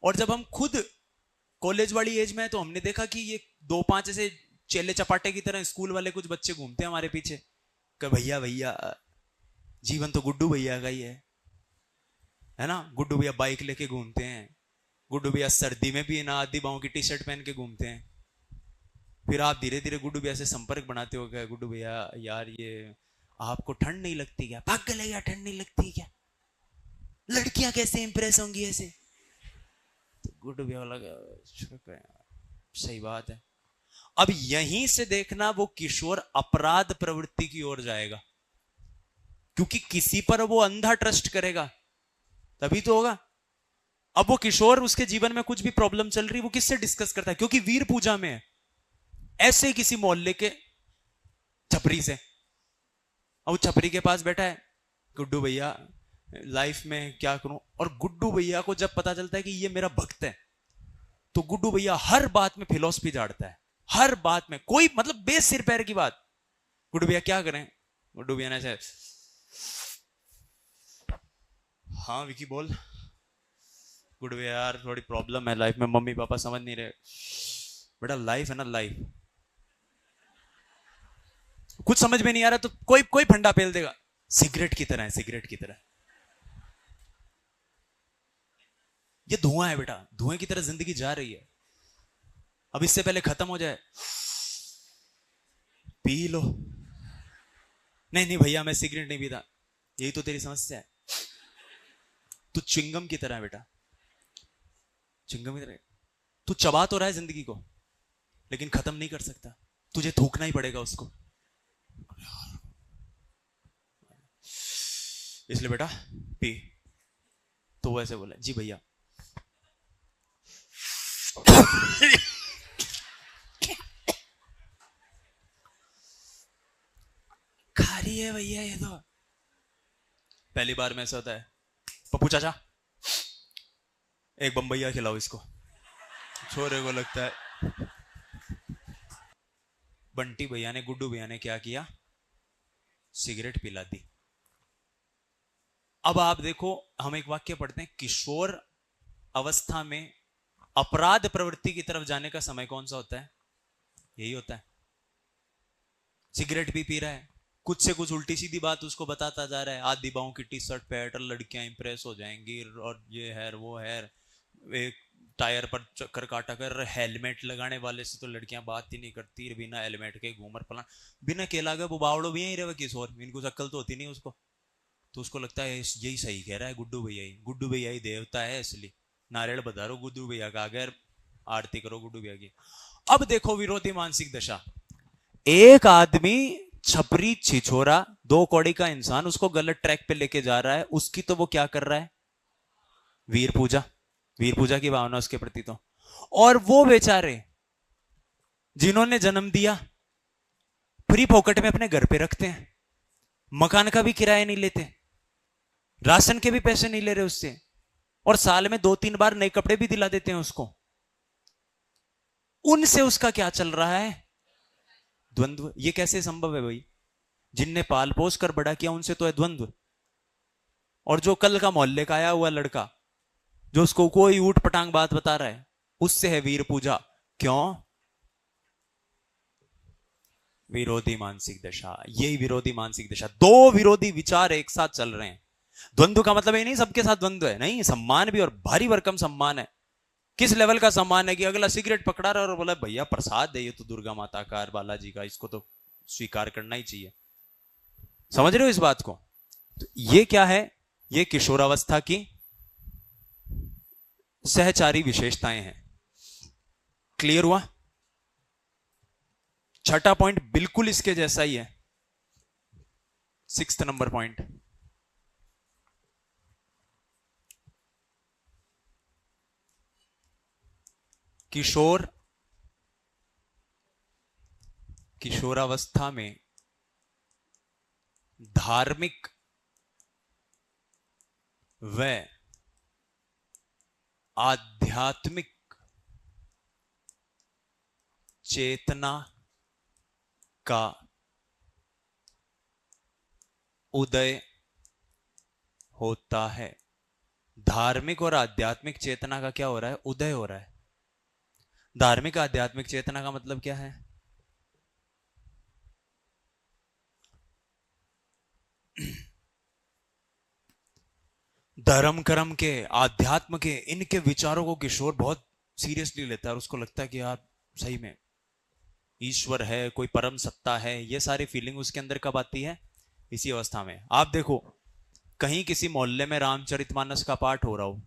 और जब हम खुद कॉलेज वाली एज में है तो हमने देखा कि ये 2-5 ऐसे चेले चपाटे की तरह स्कूल वाले कुछ बच्चे घूमते हैं हमारे पीछे कि भैया भैया जीवन तो गुड्डू भैया का ही है ना? गुड्डू भैया बाइक लेके घूमते हैं, गुड्डू भैया सर्दी में भी ना आधी बाहों की टी शर्ट पहन के घूमते हैं। फिर आप धीरे धीरे गुड्डू भैया से संपर्क बनाते हो, क्या गुड्डू भैया यार ये आपको ठंड नहीं लगती क्या? पागल है या, ठंड नहीं लगती क्या? लड़कियां कैसे इंप्रेस होंगी ऐसे? तो गुड्डू भैया लगा सही बात है। अब यहीं से देखना वो किशोर अपराध प्रवृत्ति की ओर जाएगा, क्योंकि किसी पर वो अंधा ट्रस्ट करेगा तभी तो होगा। अब वो किशोर, उसके जीवन में कुछ भी प्रॉब्लम चल रही, वो किससे डिस्कस करता है? क्योंकि वीर पूजा में है। ऐसे ही किसी मोहल्ले के छपरी से, अब छपरी के पास बैठा है, गुड्डू भैया लाइफ में क्या करूं, और गुड्डू भैया को जब पता चलता है कि ये मेरा भक्त है, तो गुड्डू भैया हर बात में फिलॉसफी झाड़ता है, हर बात में, कोई मतलब बेस सिर पैर की बात। गुड्डू भैया क्या करें? गुड्डू भैया ने, हाँ विकी बोल। गुड वे यार, थोड़ी प्रॉब्लम है लाइफ में, मम्मी पापा समझ नहीं रहे। बेटा लाइफ है ना, लाइफ कुछ समझ में नहीं आ रहा तो कोई कोई फंडा पेल देगा, सिगरेट की तरह है, सिगरेट की तरह। ये धुआं है बेटा, धुएं की तरह जिंदगी जा रही है। अब इससे पहले खत्म हो जाए, पी लो। नहीं नहीं भैया मैं सिगरेट नहीं पीता, यही तो तेरी समस्या है। तू चिंगम की तरह है बेटा, चिंगम की तरह। तू चबा तो रहा है जिंदगी को, लेकिन खत्म नहीं कर सकता, तुझे थूकना ही पड़ेगा उसको। इसलिए बेटा पी। तो वैसे बोला, जी भैया। खा रही है भैया ये तो। पहली बार में ऐसा होता है, पप्पू चाचा एक बम्बैया खिलाओ इसको। छोरे को लगता है बंटी भैया ने, गुड्डू भैया ने क्या किया, सिगरेट पिला दी। अब आप देखो, हम एक वाक्य पढ़ते हैं, किशोर अवस्था में अपराध प्रवृत्ति की तरफ जाने का समय कौन सा होता है? यही होता है। सिगरेट भी पी रहा है, कुछ से कुछ उल्टी सीधी बात उसको बताता जा रहा है, आधी बाहों की टी शर्ट पहन लड़कियां इंप्रेस हो जाएंगी, और ये है वो है, एक टायर पर चक्कर काटा कर, हेलमेट लगाने वाले से तो लड़कियां बात ही नहीं करती, बिना हेलमेट के घूमर फलान, बिना केला के वो बावड़ो भी यही रहे किशोर, इनको अक्ल तो होती नहीं उसको। तो उसको लगता है यही सही कह रहा है गुड्डू भैया ही, गुड्डू भैया ही देवता है, इसलिए नारियल बधारो गुड्डू भैया का, अगर आरती करो गुड्डू भैया की। अब देखो विरोधी मानसिक दशा, एक आदमी छपरी छिछोरा 2 कौड़ी का इंसान उसको गलत ट्रैक पे लेके जा रहा है, उसकी तो वो क्या कर रहा है? वीर पूजा। वीर पूजा की भावना उसके प्रति तो। और वो बेचारे जिन्होंने जन्म दिया फ्री पॉकेट में अपने घर पे रखते हैं, मकान का भी किराया नहीं लेते, राशन के भी पैसे नहीं ले रहे उससे, और साल में 2-3 बार नए कपड़े भी दिला देते हैं उसको। उनसे उसका क्या चल रहा है? द्वंद्व। ये कैसे संभव है भाई? जिनने पाल पोस कर बड़ा किया उनसे तो है द्वंद्व। और जो कल का मोहल्ले का आया हुआ लड़का जो उसको कोई ऊट पटांग बात बता रहा है, उससे है वीर पूजा। क्यों? विरोधी मानसिक दशा। यही विरोधी मानसिक दशा, दो विरोधी विचार एक साथ चल रहे हैं। द्वंद्व का मतलब ये नहीं सबके साथ द्वंद्व है, नहीं, सम्मान भी, और भारी भरकम सम्मान है। किस लेवल का सम्मान है कि अगला सिगरेट पकड़ा रहा और बोला भैया प्रसाद है ये तो दुर्गा माता का, बालाजी का, इसको तो स्वीकार करना ही चाहिए। समझ रहे हो इस बात को? तो ये क्या है? ये किशोरावस्था की सहचारी विशेषताएं हैं। क्लियर हुआ? छठा पॉइंट बिल्कुल इसके जैसा ही है, 6th नंबर पॉइंट। किशोरावस्था में धार्मिक व आध्यात्मिक चेतना का उदय होता है। धार्मिक और आध्यात्मिक चेतना का क्या हो रहा है? उदय हो रहा है। धार्मिक आध्यात्मिक चेतना का मतलब क्या है? धर्म कर्म के, आध्यात्म के, इनके विचारों को किशोर बहुत सीरियसली लेता है और उसको लगता है कि यार सही में ईश्वर है, कोई परम सत्ता है। ये सारी फीलिंग उसके अंदर कब आती है? इसी अवस्था में। आप देखो कहीं किसी मोहल्ले में रामचरितमानस का पाठ हो रहा हो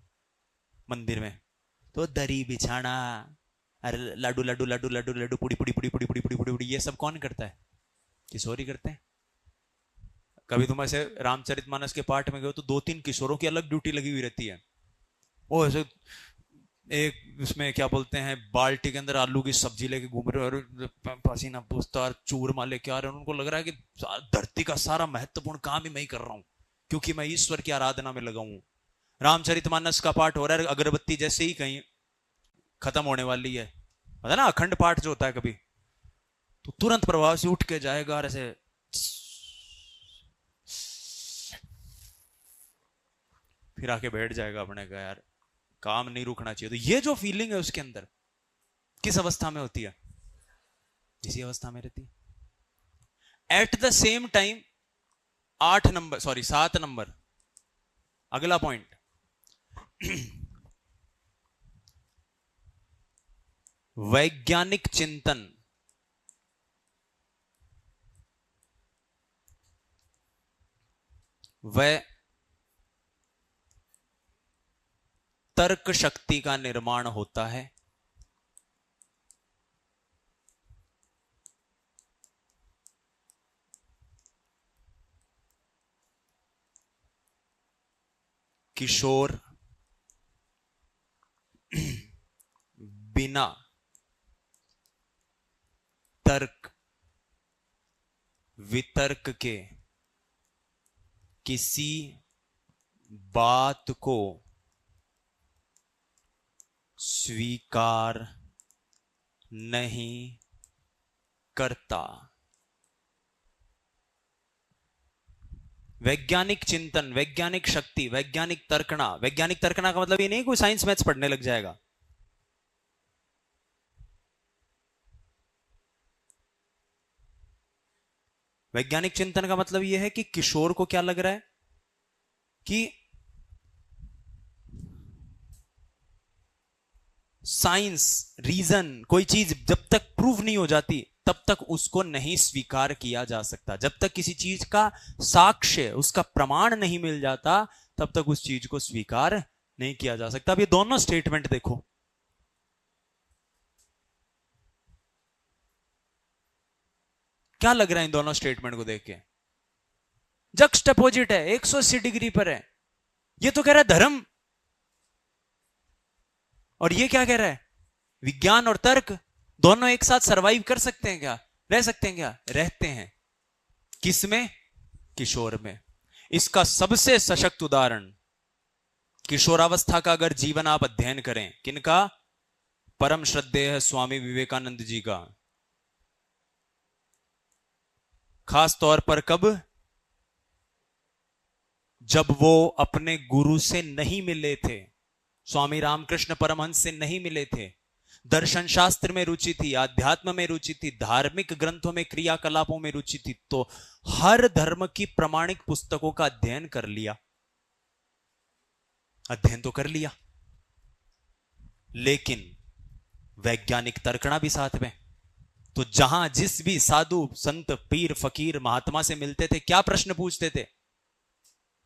मंदिर में, तो दरी बिछाना, अरे लाडू लाडू लाडू लाडू लाडू, पुड़ी पुड़ी पुड़ी पुड़ी पुड़ी पुड़ी पुड़ी पुड़ी, ये सब कौन करता है? किशोर ही करते हैं। कभी तुम ऐसे रामचरितमानस के पाठ में गए तो 2-3 किशोरों की अलग ड्यूटी लगी हुई रहती है। वो ऐसे एक उसमें क्या बोलते हैं, बाल्टी के अंदर आलू की सब्जी लेके घूम रहे और पसीना पूछता, चूरमा लेके आ रहे हैं। उनको लग रहा है कि धरती का सारा महत्वपूर्ण काम ही मैं ही कर रहा हूं क्योंकि मैं ईश्वर की आराधना में लगा हूं। रामचरितमानस का पाठ हो रहा है, अगरबत्ती जैसे ही कहीं खत्म होने वाली है, पता ना अखंड पाठ जो होता है कभी, तो तुरंत प्रभाव से उठ के जाएगा और ऐसे फिर आके बैठ जाएगा अपने का, यार काम नहीं रुकना चाहिए। तो ये जो फीलिंग है उसके अंदर किस अवस्था में होती है? इसी अवस्था में रहती है। At the same time 7 number अगला पॉइंट, वैज्ञानिक चिंतन व तर्क शक्ति का निर्माण होता है। किशोर बिना तर्क वितर्क के किसी बात को स्वीकार नहीं करता। वैज्ञानिक चिंतन, वैज्ञानिक शक्ति, वैज्ञानिक तर्कना। वैज्ञानिक तर्कना का मतलब ये नहीं कोई साइंस मैथ्स पढ़ने लग जाएगा। वैज्ञानिक चिंतन का मतलब यह है कि किशोर को क्या लग रहा है कि साइंस, रीजन, कोई चीज जब तक प्रूव नहीं हो जाती तब तक उसको नहीं स्वीकार किया जा सकता। जब तक किसी चीज का साक्ष्य, उसका प्रमाण नहीं मिल जाता तब तक उस चीज को स्वीकार नहीं किया जा सकता। अब ये दोनों स्टेटमेंट देखो, क्या लग रहा है इन दोनों स्टेटमेंट को देख के? जक्सटेपोजिट है, 180 डिग्री पर है। ये तो कह रहा है धर्म और ये क्या कह रहा है, विज्ञान और तर्क दोनों एक साथ सरवाइव कर सकते हैं क्या, रह सकते हैं क्या, रहते हैं। किसमें, किशोर में। इसका सबसे सशक्त उदाहरण किशोरावस्था का अगर जीवन आप अध्ययन करें, किनका, परम श्रद्धेय है स्वामी विवेकानंद जी का। खास तौर पर कब, जब वो अपने गुरु से नहीं मिले थे, स्वामी रामकृष्ण परमहंस से नहीं मिले थे, दर्शन शास्त्र में रुचि थी, अध्यात्म में रुचि थी, धार्मिक ग्रंथों में, क्रियाकलापों में रुचि थी, तो हर धर्म की प्रमाणिक पुस्तकों का अध्ययन कर लिया, अध्ययन तो कर लिया, लेकिन वैज्ञानिक तर्कणा भी साथ में। तो जहां जिस भी साधु संत पीर फकीर महात्मा से मिलते थे, क्या प्रश्न पूछते थे,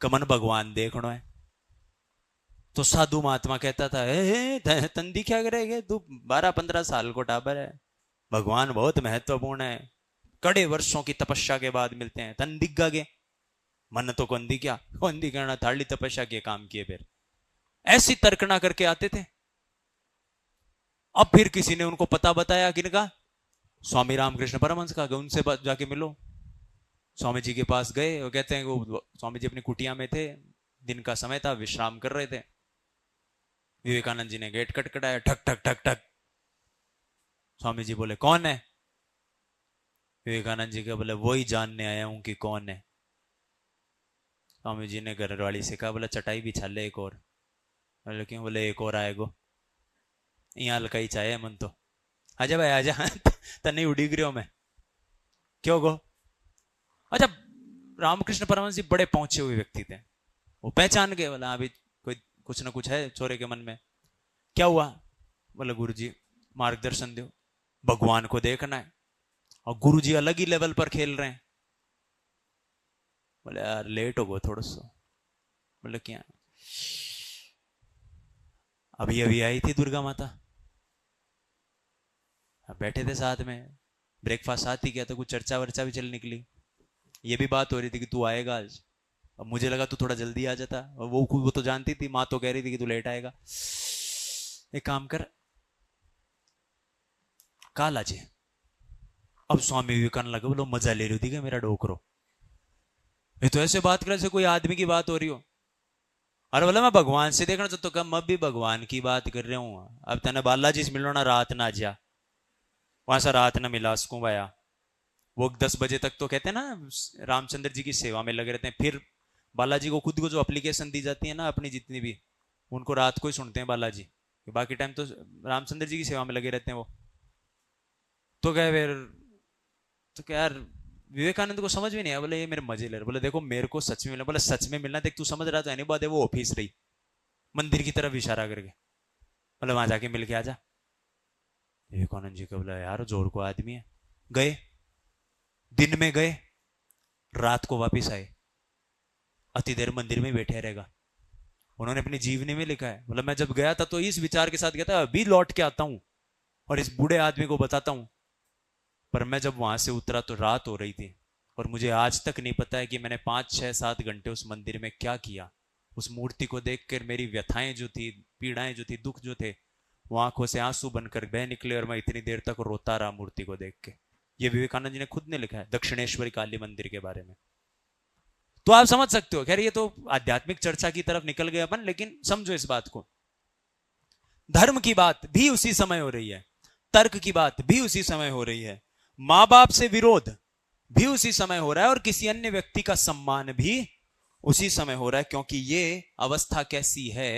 कमन भगवान देखनो है। तो साधु महात्मा कहता था, तंदी क्या करेगा तू, 12-15 साल को टाबर है, भगवान बहुत महत्वपूर्ण है, कड़े वर्षों की तपस्या के बाद मिलते हैं, तन दिग्गा गे, मन तो कंदी क्या, कंदी करना थाली तपस्या के काम किए, फिर ऐसी तर्कना करके आते थे। अब फिर किसी ने उनको पता बताया, किनका, स्वामी रामकृष्ण परमहंस का, उनसे जाके मिलो। स्वामी जी के पास गए, वो कहते हैं वो स्वामी जी अपनी कुटिया में थे, दिन का समय था, विश्राम कर रहे थे। विवेकानंद जी ने गेट खटखटाया, ठक ठक ठक ठक। स्वामी जी बोले कौन है, विवेकानंद जी के बोले वही जानने आया हूं कि कौन है। स्वामी जी ने घरवाली से कहा, बोला चटाई बिछा ले एक और। बोले क्यों, बोले एक और आएगो, यहाँ लकाई चाहे मन तो, आजा भाई आजा तन्ने उड़ी गिरो मैं, क्यों गो। अच्छा, रामकृष्ण परमहंस जी बड़े पहुंचे हुए व्यक्ति थे, वो पहचान गए, बोला अभी कोई कुछ ना कुछ है छोरे के मन में। क्या हुआ, बोले गुरुजी मार्गदर्शन दो, भगवान को देखना है। और गुरुजी अलग ही लेवल पर खेल रहे हैं। बोले यार लेट हो गो थोड़ा सा। बोले क्या, अभी अभी आई थी दुर्गा माता, बैठे थे साथ में, ब्रेकफास्ट साथ ही किया, तो कुछ चर्चा वर्चा भी चल निकली। ये भी बात हो रही थी कि तू आएगा आज, अब मुझे लगा तू थोड़ा जल्दी आ जाता, और वो तो जानती थी, माँ तो कह रही थी कि तू लेट आएगा, एक काम कर काल आज। अब स्वामी विवेकानंद लगे, बोलो मजा ले रही थी क्या मेरा डोकरो, ये तो ऐसे बात करे जैसे कोई आदमी की बात हो रही हो। अरे बोला मैं भगवान से देखना चाहता, तो कम अब भी भगवान की बात कर रहा हूं, अब तेने बालाजी से मिलो ना, रात ना जा, वहां से रात ना मिला सकूं भाया। वो 10 बजे तक तो कहते हैं ना रामचंद्र जी की सेवा में लगे रहते हैं, फिर बालाजी को खुद को जो एप्लीकेशन दी जाती है ना अपनी जितनी भी, उनको रात को ही सुनते हैं बालाजी, बाकी टाइम तो रामचंद्र जी की सेवा में लगे रहते हैं वो। तो क्या फिर, तो क्या यार विवेकानंद को समझ भी नहीं आया, बोले ये मेरे मजे ले रहे। बोले देखो मेरे को सच में मिलना, बोले सच में मिलना, देख तू समझ रहा तो नहीं बात है, वो ऑफिस रही, मंदिर की तरफ इशारा करके, बोले वहां जाके मिल के आ जा। विवेकानंद जी को बोला यार जोर को आदमी है। गए, दिन में गए, रात को वापिस आए, अति देर मंदिर में बैठे रहेगा। उन्होंने अपनी जीवनी में लिखा है, बोला मैं जब गया था तो इस विचार के साथ गया था, अभी लौट के आता हूं और इस बूढ़े आदमी को बताता हूं, पर मैं जब वहां से उतरा तो रात हो रही थी, और मुझे आज तक नहीं पता है कि मैंने 5-6-7 घंटे उस मंदिर में क्या किया। उस मूर्ति को देखकर मेरी व्यथाएं जो थी, पीड़ाएं जो थी, दुख जो थे, वो आंखों से आंसू बनकर बह निकले, और मैं इतनी देर तक रोता रहा मूर्ति को देख के। ये विवेकानंद जी ने खुद ने लिखा है दक्षिणेश्वरी काली मंदिर के बारे में। तो आप समझ सकते हो, खैर ये तो आध्यात्मिक चर्चा की तरफ निकल गए अपन, लेकिन समझो इस बात को, धर्म की बात भी उसी समय हो रही है, तर्क की बात भी उसी समय हो रही है, मां बाप से विरोध भी उसी समय हो रहा है, और किसी अन्य व्यक्ति का सम्मान भी उसी समय हो रहा है, क्योंकि ये अवस्था कैसी है,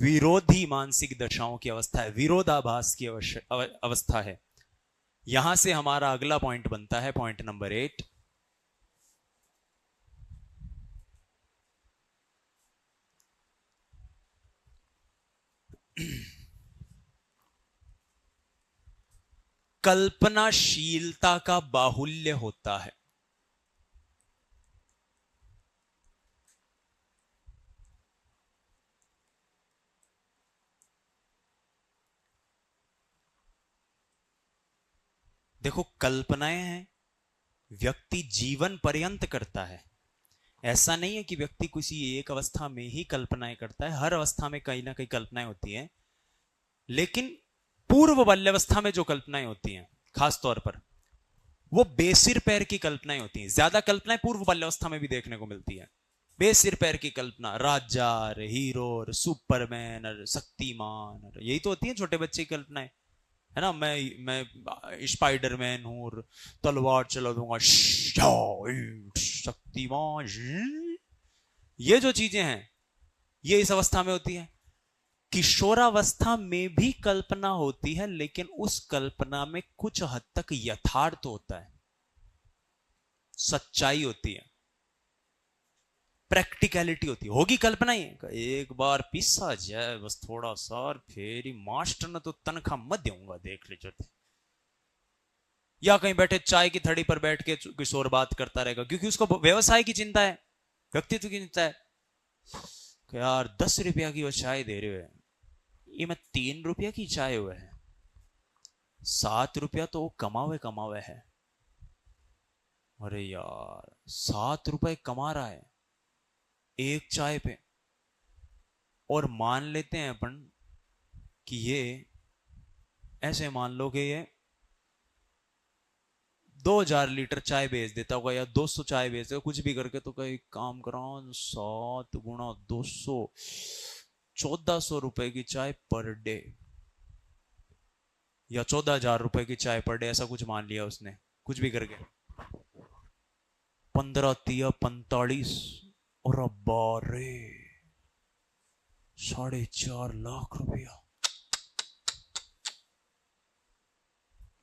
विरोधी मानसिक दशाओं की अवस्था है, विरोधाभास की अवस्था है। यहां से हमारा अगला पॉइंट बनता है, पॉइंट नंबर 8, कल्पनाशीलता का बाहुल्य होता है। देखो कल्पनाएं हैं, व्यक्ति जीवन पर्यंत करता है। ऐसा नहीं है कि व्यक्ति किसी एक अवस्था में ही कल्पनाएं करता है, हर अवस्था में कहीं ना कहीं कल्पनाएं होती हैं। लेकिन पूर्व बाल्यावस्था में जो कल्पनाएं होती हैं खास तौर पर, वो बेसिर पैर की कल्पनाएं होती हैं। ज्यादा कल्पनाएं पूर्व बाल्यावस्था में भी देखने को मिलती है। बेसिर पैर की कल्पना, राजा और हीरो और सुपरमैन और शक्तिमान और यही तो होती है छोटे बच्चे की कल्पनाएं, है ना। मैं स्पाइडरमैन हूं और तलवार चला दूंगा, शक्तिमान। ये जो चीजें हैं ये इस अवस्था में होती है। किशोरावस्था में भी कल्पना होती है, लेकिन उस कल्पना में कुछ हद तक यथार्थ होता है, सच्चाई होती है, प्रैक्टिकलिटी होती है। होगी कल्पना ही, एक बार पिसा जाए बस थोड़ा सा, और फिर ही मास्टर ने तो तनख्वाह मत दूंगा, देख लीजिए। या कहीं बैठे चाय की थड़ी पर बैठ के किशोर बात करता रहेगा, क्योंकि उसको व्यवसाय की चिंता है, व्यक्तित्व की चिंता है। यार 10 रुपया की वो चाय दे रहे हो, ये मैं 3 रुपया की चाय हुआ है, 7 रुपया तो वो कमावे है। अरे यार 7 रुपए कमा रहा है एक चाय पे, और मान लेते हैं अपन कि ये, ऐसे मान लो कि ये 2000 लीटर चाय बेच देता होगा या 200 चाय बेच देगा, कुछ भी करके। तो कहीं काम करा, 7 गुणा 200, 1400 रुपए की चाय पर डे, या 14,000 रुपए की चाय पर डे, ऐसा कुछ मान लिया उसने, कुछ भी करके। 15 तिया 45, और बारे 4.5 लाख रुपया।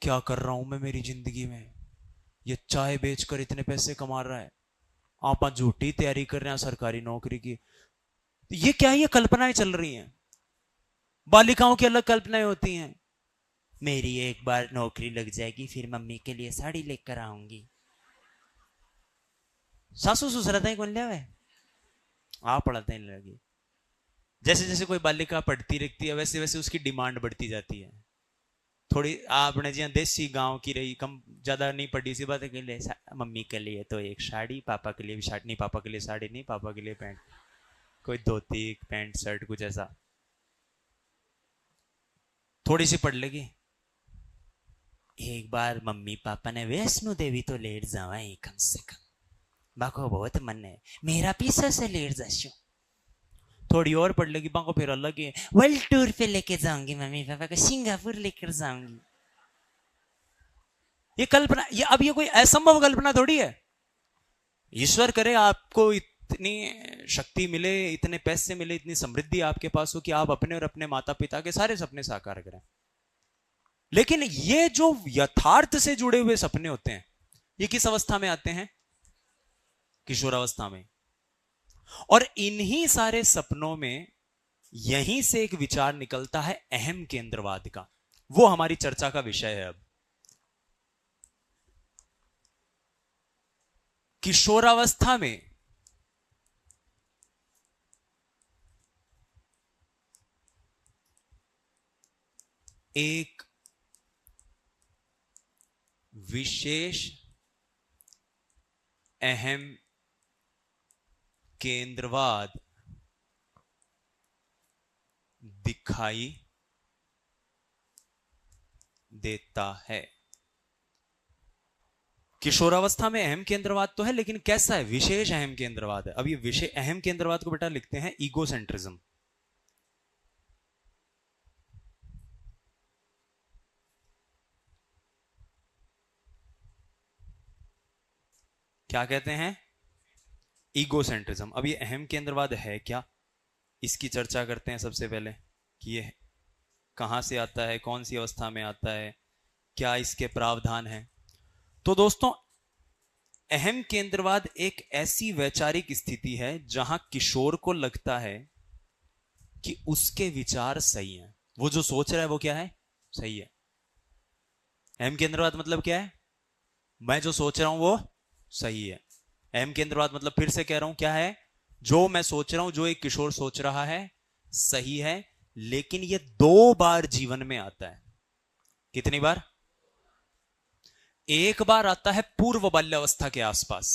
क्या कर रहा हूं मैं मेरी जिंदगी में? ये चाय बेचकर इतने पैसे कमा रहा है, आप झूठी तैयारी कर रहे हैं सरकारी नौकरी की। ये क्या है? ये कल्पनाएं चल रही हैं। बालिकाओं की अलग कल्पनाएं होती हैं। मेरी एक बार नौकरी लग जाएगी, फिर मम्मी के लिए साड़ी लेकर आऊंगी। सासू ससुराता कौन लिया है? आप पढ़ाते लगी। जैसे जैसे कोई बालिका पढ़ती रहती है, वैसे वैसे उसकी डिमांड बढ़ती जाती है। थोड़ी आपने जी देसी गांव की रही, कम ज्यादा नहीं पढ़ी, सी बात है के लिए मम्मी के लिए तो एक साड़ी, पापा के लिए भी साड़ी नहीं, पापा के लिए साड़ी नहीं, पापा के लिए पैंट, कोई धोती पैंट शर्ट कुछ ऐसा। थोड़ी सी पढ़ लेगी, एक बार मम्मी पापा ने वैष्णो देवी तो लेट जावा कम से कम, बाको बहुत मन है, मेरा पीछा से लेट जाशो। थोड़ी और पढ़ लेगी, बाको फिर अलग है, वर्ल्ड टूर पे लेके जाऊंगी मम्मी पापा को, सिंगापुर लेकर जाऊंगी। ये कल्पना, ये अब ये कोई असंभव कल्पना थोड़ी है। ईश्वर करे आपको इतनी शक्ति मिले, इतने पैसे मिले, इतनी समृद्धि आपके पास हो कि आप अपने और अपने माता पिता के सारे सपने साकार करें। लेकिन ये जो यथार्थ से जुड़े हुए सपने होते हैं, ये किस अवस्था में आते हैं? किशोरावस्था में। और इन्हीं सारे सपनों में यहीं से एक विचार निकलता है अहम केंद्रवाद का। वो हमारी चर्चा का विषय है अब। किशोरावस्था में एक विशेष अहम केंद्रवाद दिखाई देता है। किशोरावस्था में अहम केंद्रवाद तो है, लेकिन कैसा है? विशेष अहम केंद्रवाद है। अब ये विशेष अहम केंद्रवाद को बेटा लिखते हैं ईगोसेंट्रिज्म। क्या कहते हैं? ईगोसेंट्रिज्म। अब ये अहम केंद्रवाद है क्या, इसकी चर्चा करते हैं सबसे पहले कि ये कहां से आता है, कौन सी अवस्था में आता है, क्या इसके प्रावधान हैं। तो दोस्तों, अहम केंद्रवाद एक ऐसी वैचारिक स्थिति है जहां किशोर को लगता है कि उसके विचार सही हैं, वो जो सोच रहा है वो क्या है? सही है। अहम केंद्रवाद मतलब क्या है? मैं जो सोच रहा हूं वो सही है। अहम केंद्रवाद मतलब, फिर से कह रहा हूं, क्या है? जो मैं सोच रहा हूं, जो एक किशोर सोच रहा है, सही है। लेकिन ये 2 बार जीवन में आता है। कितनी बार? एक बार आता है पूर्व बाल्यावस्था के आसपास।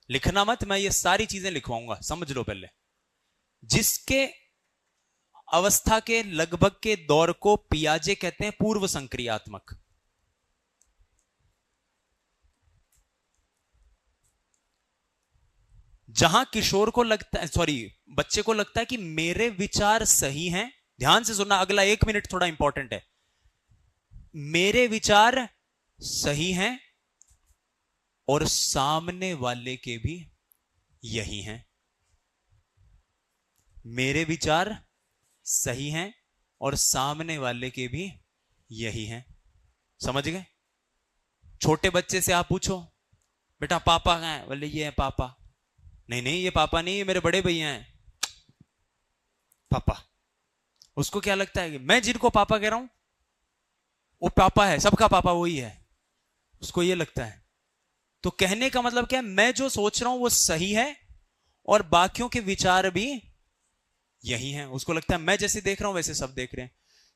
लिखना मत, मैं ये सारी चीजें लिखवाऊंगा, समझ लो पहले। जिसके अवस्था के लगभग के दौर को पियाजे कहते हैं पूर्व संक्रियात्मक। जहां किशोर को लगता है, सॉरी, बच्चे को लगता है कि मेरे विचार सही हैं। ध्यान से सुनना, अगला 1 मिनट थोड़ा इंपॉर्टेंट है। मेरे विचार सही हैं और सामने वाले के भी यही हैं। मेरे विचार सही हैं और सामने वाले के भी यही हैं। समझ गए? छोटे बच्चे से आप पूछो, बेटा पापा कहां है? बोले ये है पापा। नहीं नहीं, ये पापा नहीं, ये मेरे बड़े भैया हैं पापा। उसको क्या लगता है कि मैं जिनको पापा कह रहा हूं वो पापा है, सबका पापा वही है, उसको ये लगता है। तो कहने का मतलब क्या है? मैं जो सोच रहा हूं वो सही है और बाकियों के विचार भी यही हैं। उसको लगता है मैं जैसे देख रहा हूं वैसे सब देख रहे हैं।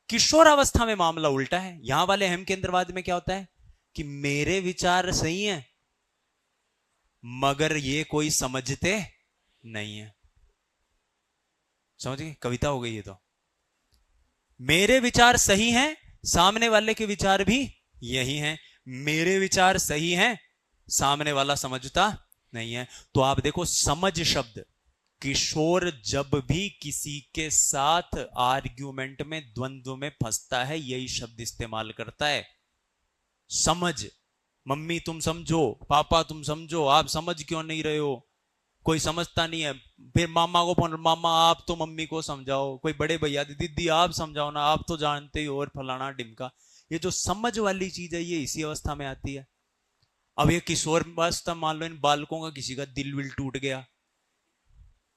किशोरावस्था में मामला उल्टा है। यहां वाले हम केंद्रवाद में क्या होता है कि मेरे विचार सही हैं मगर ये कोई समझते नहीं है। समझ गए? कविता हो गई ये तो। मेरे विचार सही हैं, सामने वाले के विचार भी यही हैं। मेरे विचार सही हैं, सामने वाला समझता नहीं है। तो आप देखो, समझ शब्द, किशोर जब भी किसी के साथ आर्ग्यूमेंट में, द्वंद्व में फंसता है, यही शब्द इस्तेमाल करता है। समझ, मम्मी तुम समझो, पापा तुम समझो, आप समझ क्यों नहीं रहे हो? कोई समझता नहीं है। फिर मामा को फोन, मामा आप तो मम्मी को समझाओ। कोई बड़े भैया, दीदी आप समझाओ ना, आप तो जानते ही हो, और फलाना डिमका। ये जो समझ वाली चीज है ये इसी अवस्था में आती है। अब ये किशोर अवस्था, मान लो इन बालकों का किसी का दिल विल टूट गया,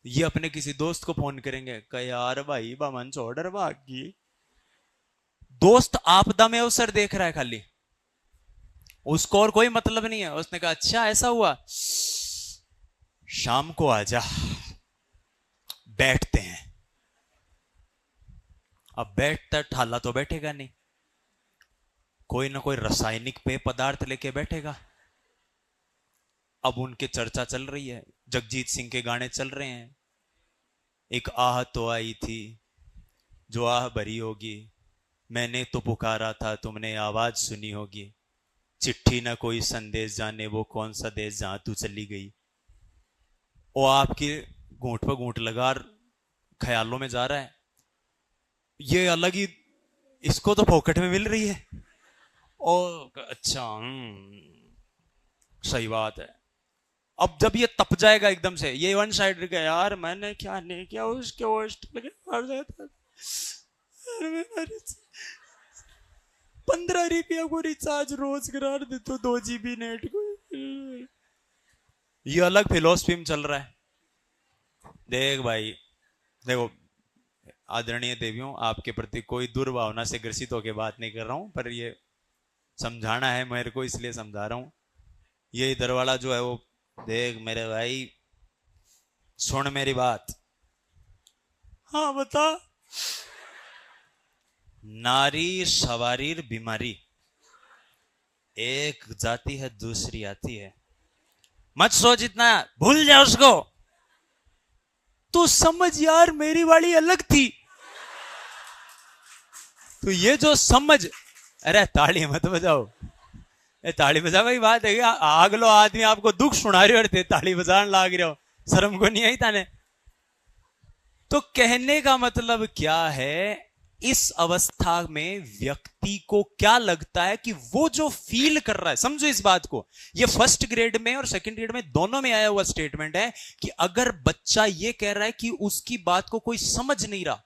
ये अपने किसी दोस्त को फोन करेंगे, कह यार भाई बमन छोड़ बाकी। दोस्त आपदा में अवसर देख रहा है खाली, उसको और कोई मतलब नहीं है। उसने कहा अच्छा ऐसा हुआ, शाम को आजा, बैठते हैं। अब बैठता ठाला तो बैठेगा नहीं, कोई ना कोई रासायनिक पेय पदार्थ लेके बैठेगा। अब उनके चर्चा चल रही है, जगजीत सिंह के गाने चल रहे हैं। एक आह तो आई थी जो आह भरी होगी, मैंने तो पुकारा था तुमने आवाज सुनी होगी, चिट्ठी ना कोई संदेश जाने वो कौन सा देश जहां तू चली गई। वो आपके घूंट पर घूंट लगा ख्यालों में जा रहा है। ये अलग ही, इसको तो पॉकेट में मिल रही है। और अच्छा सही बात है। अब जब ये तप जाएगा एकदम से, ये वन साइड गया, यार मैंने क्या नहीं किया, उसके होस्ट लगे 15 रुपया को रिचार्ज रोज करा दे तो 2 GB नेट को। ये अलग फिलोसफी में चल रहा है। देख भाई, देखो आदरणीय देवियों, आपके प्रति कोई दुर्भावना से ग्रसित होकर बात नहीं कर रहा हूं, पर ये समझाना है मेरे को, इसलिए समझा रहा हूं। ये इधर वाला जो है वो, देख मेरे भाई, सुन मेरी बात। हाँ बता। नारी सवारीर बीमारी, एक जाती है दूसरी आती है। मत सोच इतना, भूल जा उसको। तो समझ यार, मेरी वाली अलग थी। तो ये जो समझ, अरे ताली मत बजाओ, ताली बजा भाई, बात है आगलो आदमी आपको दुख सुना रहे हो, ताली बजाने लाग रहे हो, शर्म को नहीं आई ताने? तो कहने का मतलब क्या है, इस अवस्था में व्यक्ति को क्या लगता है कि वो जो फील कर रहा है, समझो इस बात को, ये फर्स्ट ग्रेड में और सेकंड ग्रेड में दोनों में आया हुआ स्टेटमेंट है कि अगर बच्चा ये कह रहा है कि उसकी बात को कोई समझ नहीं रहा,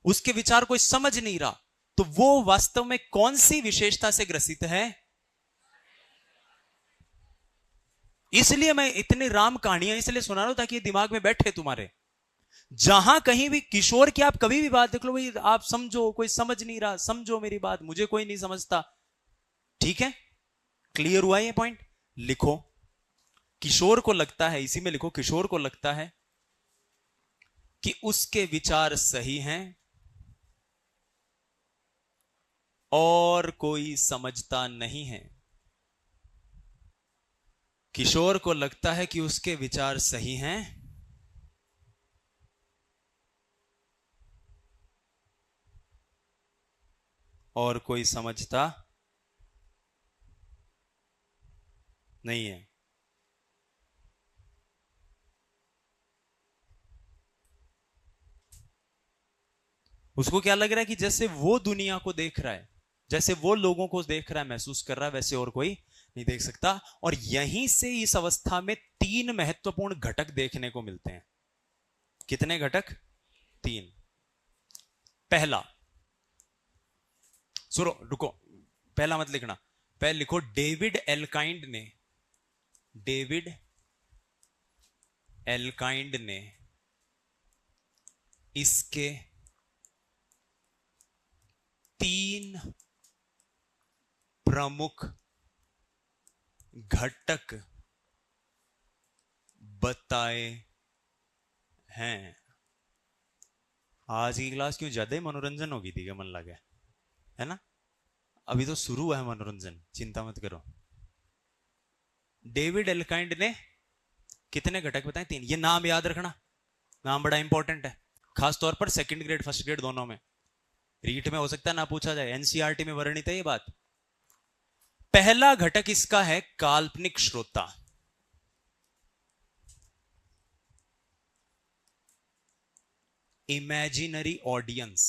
उसके विचार कोई समझ नहीं रहा, तो वो वास्तव में कौन सी विशेषता से ग्रसित है? इसलिए मैं इतनी राम कहानियां इसलिए सुना रहा हूं ताकि ये दिमाग में बैठे तुम्हारे। जहां कहीं भी किशोर की आप कभी भी बात देख लो, भाई आप समझो, कोई समझ नहीं रहा, समझो मेरी बात, मुझे कोई नहीं समझता। ठीक है, क्लियर हुआ ये पॉइंट? लिखो, किशोर को लगता है, इसी में लिखो, किशोर को लगता है कि उसके विचार सही हैं और कोई समझता नहीं है। किशोर को लगता है कि उसके विचार सही हैं और कोई समझता नहीं है। उसको क्या लग रहा है कि जैसे वो दुनिया को देख रहा है, जैसे वो लोगों को देख रहा है, महसूस कर रहा है, वैसे और कोई नहीं देख सकता। और यहीं से इस अवस्था में तीन महत्वपूर्ण घटक देखने को मिलते हैं। कितने घटक? तीन। पहला, सुनो रुको, पहला मत लिखना, पहले लिखो डेविड एलकाइंड ने, डेविड एलकाइंड ने इसके तीन प्रमुख घटक बताए हैं। आज की क्लास क्यों ज्यादा ही मनोरंजन होगी थी, क्या मन लगा है ना? अभी तो शुरू हुआ है मनोरंजन, चिंता मत करो। डेविड एलकाइंड ने कितने घटक बताए? तीन। ये नाम याद रखना, नाम बड़ा इंपॉर्टेंट है, खास तौर पर सेकंड ग्रेड फर्स्ट ग्रेड दोनों में। रीट में हो सकता है ना पूछा जाए, एनसीईआरटी में वर्णित है ये बात। पहला घटक इसका है काल्पनिक श्रोता। Imaginary audience.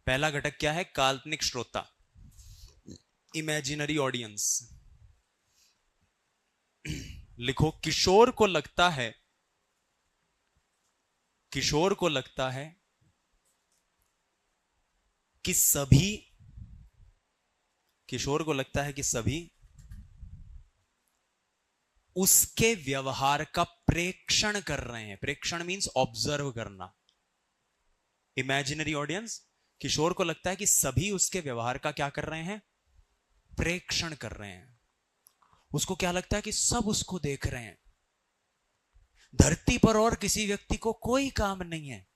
पहला घटक क्या है? काल्पनिक श्रोता, इमेजिनरी ऑडियंस। लिखो, किशोर को लगता है, किशोर को लगता है कि सभी, किशोर को लगता है कि सभी उसके व्यवहार का प्रेक्षण कर रहे हैं। प्रेक्षण मींस ऑब्जर्व करना। इमेजिनरी ऑडियंस, किशोर को लगता है कि सभी उसके व्यवहार का क्या कर रहे हैं? प्रेक्षण कर रहे हैं। उसको क्या लगता है कि सब उसको देख रहे हैं। धरती पर और किसी व्यक्ति को कोई काम नहीं है।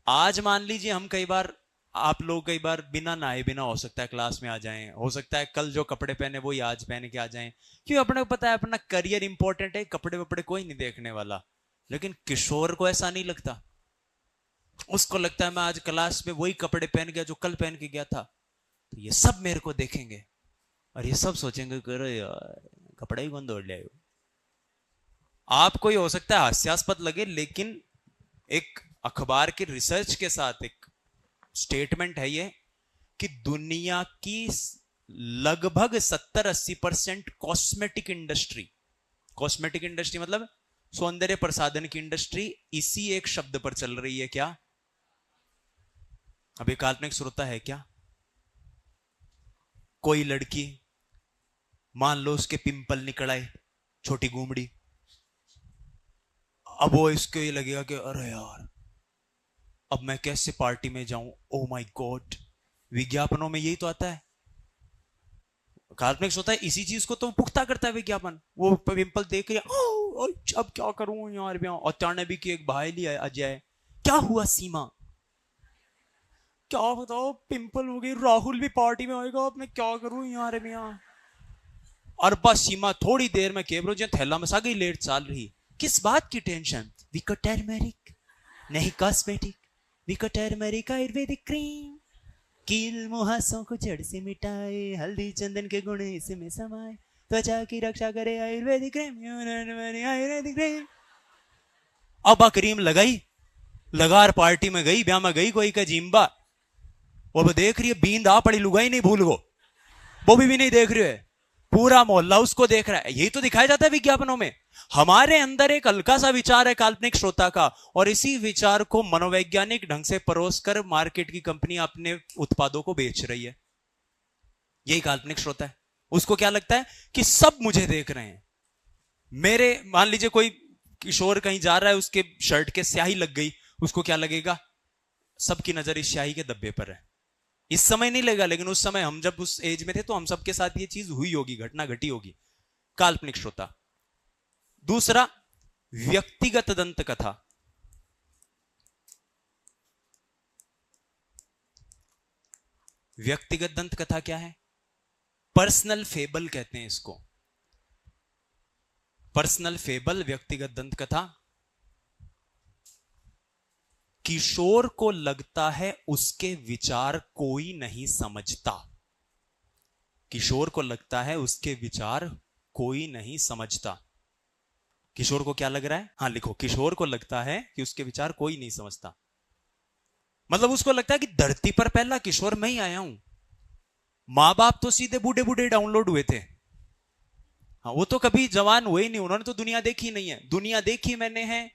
आज मान लीजिए हम कई बार, आप लोग कई बार बिना नहाए बिना हो सकता है क्लास में आ जाएं, हो सकता है कल जो कपड़े पहने वो ही आज पहन के आ जाएं, क्यों? अपने को पता है अपना करियर इंपॉर्टेंट है, कपड़े वपड़े कोई नहीं देखने वाला। लेकिन किशोर को ऐसा नहीं लगता। उसको लगता है मैं आज क्लास में वही कपड़े पहन गया जो कल पहन के गया था, तो ये सब मेरे को देखेंगे और ये सब सोचेंगे करो यार कपड़ा ही कौन दौड़ लिया। आपको ये हो सकता है हास्यास्पद लगे, लेकिन एक अखबार के रिसर्च के साथ एक स्टेटमेंट है ये कि दुनिया की लगभग 70-80% कॉस्मेटिक इंडस्ट्री, कॉस्मेटिक इंडस्ट्री मतलब सौंदर्य प्रसाधन की इंडस्ट्री, इसी एक शब्द पर चल रही है। क्या? अभी काल्पनिक श्रोता है क्या? कोई लड़की मान लो उसके पिंपल निकल आए, छोटी गुमड़ी, अब वो इसको ये लगेगा कि अरे यार अब मैं कैसे पार्टी में जाऊं, ओ माय गॉड। विज्ञापनों में यही तो आता है। काल्पनिक होता है इसी चीज को तो पुख्ता करता है विज्ञापन। वो पिंपल देख रही है, अब क्या करूं यार, अचानक भी कि एक भाई लिया अजय, क्या हुआ सीमा, क्या बताओ पिंपल हो गई, राहुल भी पार्टी में आएगा, अब मैं क्या करूं यार भैया। और बस सीमा थोड़ी देर में केबरो जो थैला में सा गई, लेट चाल रही। किस बात की टेंशन? विको टर्मरिक नहीं cosmetic, Vicco turmeric Ayurvedic cream, कील मुहासों को जड़ से मिटाए, हल्दी चंदन के गुण इसमें समाए, त्वचा की रक्षा करे आयुर्वेदिक क्रीम, आयुर्वेदिक क्रीम। अब क्रीम लगाई, लगार पार्टी में गई, ब्याह में गई कोई का जिम्बा, वो देख रही है बींद आ पड़ी, लुगाई नहीं भूल वो भी नहीं देख रही है, पूरा मोहल्ला उसको देख रहा है। यही तो दिखाया जाता है विज्ञापनों में। हमारे अंदर एक हल्का सा विचार है काल्पनिक श्रोता का, और इसी विचार को मनोवैज्ञानिक ढंग से परोसकर मार्केट की कंपनी अपने उत्पादों को बेच रही है। यही काल्पनिक श्रोता है। उसको क्या लगता है कि सब मुझे देख रहे हैं। मेरे मान लीजिए कोई किशोर कहीं जा रहा है, उसके शर्ट के स्याही लग गई, उसको क्या लगेगा? सबकी नजर इस स्याही के धब्बे पर है। इस समय नहीं लगेगा, लेकिन उस समय हम जब उस एज में थे तो हम सबके साथ ये चीज हुई होगी, घटना घटी होगी। काल्पनिक श्रोता। दूसरा, व्यक्तिगत दंत कथा। व्यक्तिगत दंत कथा क्या है? पर्सनल फेबल कहते हैं इसको। पर्सनल फेबल, व्यक्तिगत दंत कथा। किशोर को लगता है उसके विचार कोई नहीं समझता। किशोर को लगता है उसके विचार कोई नहीं समझता। किशोर को क्या लग रहा है? हाँ लिखो, किशोर को लगता है कि उसके विचार कोई नहीं समझता। मतलब उसको लगता है कि धरती पर पहला किशोर मैं ही आया हूं, मां बाप तो सीधे बूढ़े बूढ़े डाउनलोड हुए थे। हाँ, वो तो कभी जवान हुए ही नहीं, उन्होंने तो दुनिया देखी नहीं है। दुनिया देखी मैंने है,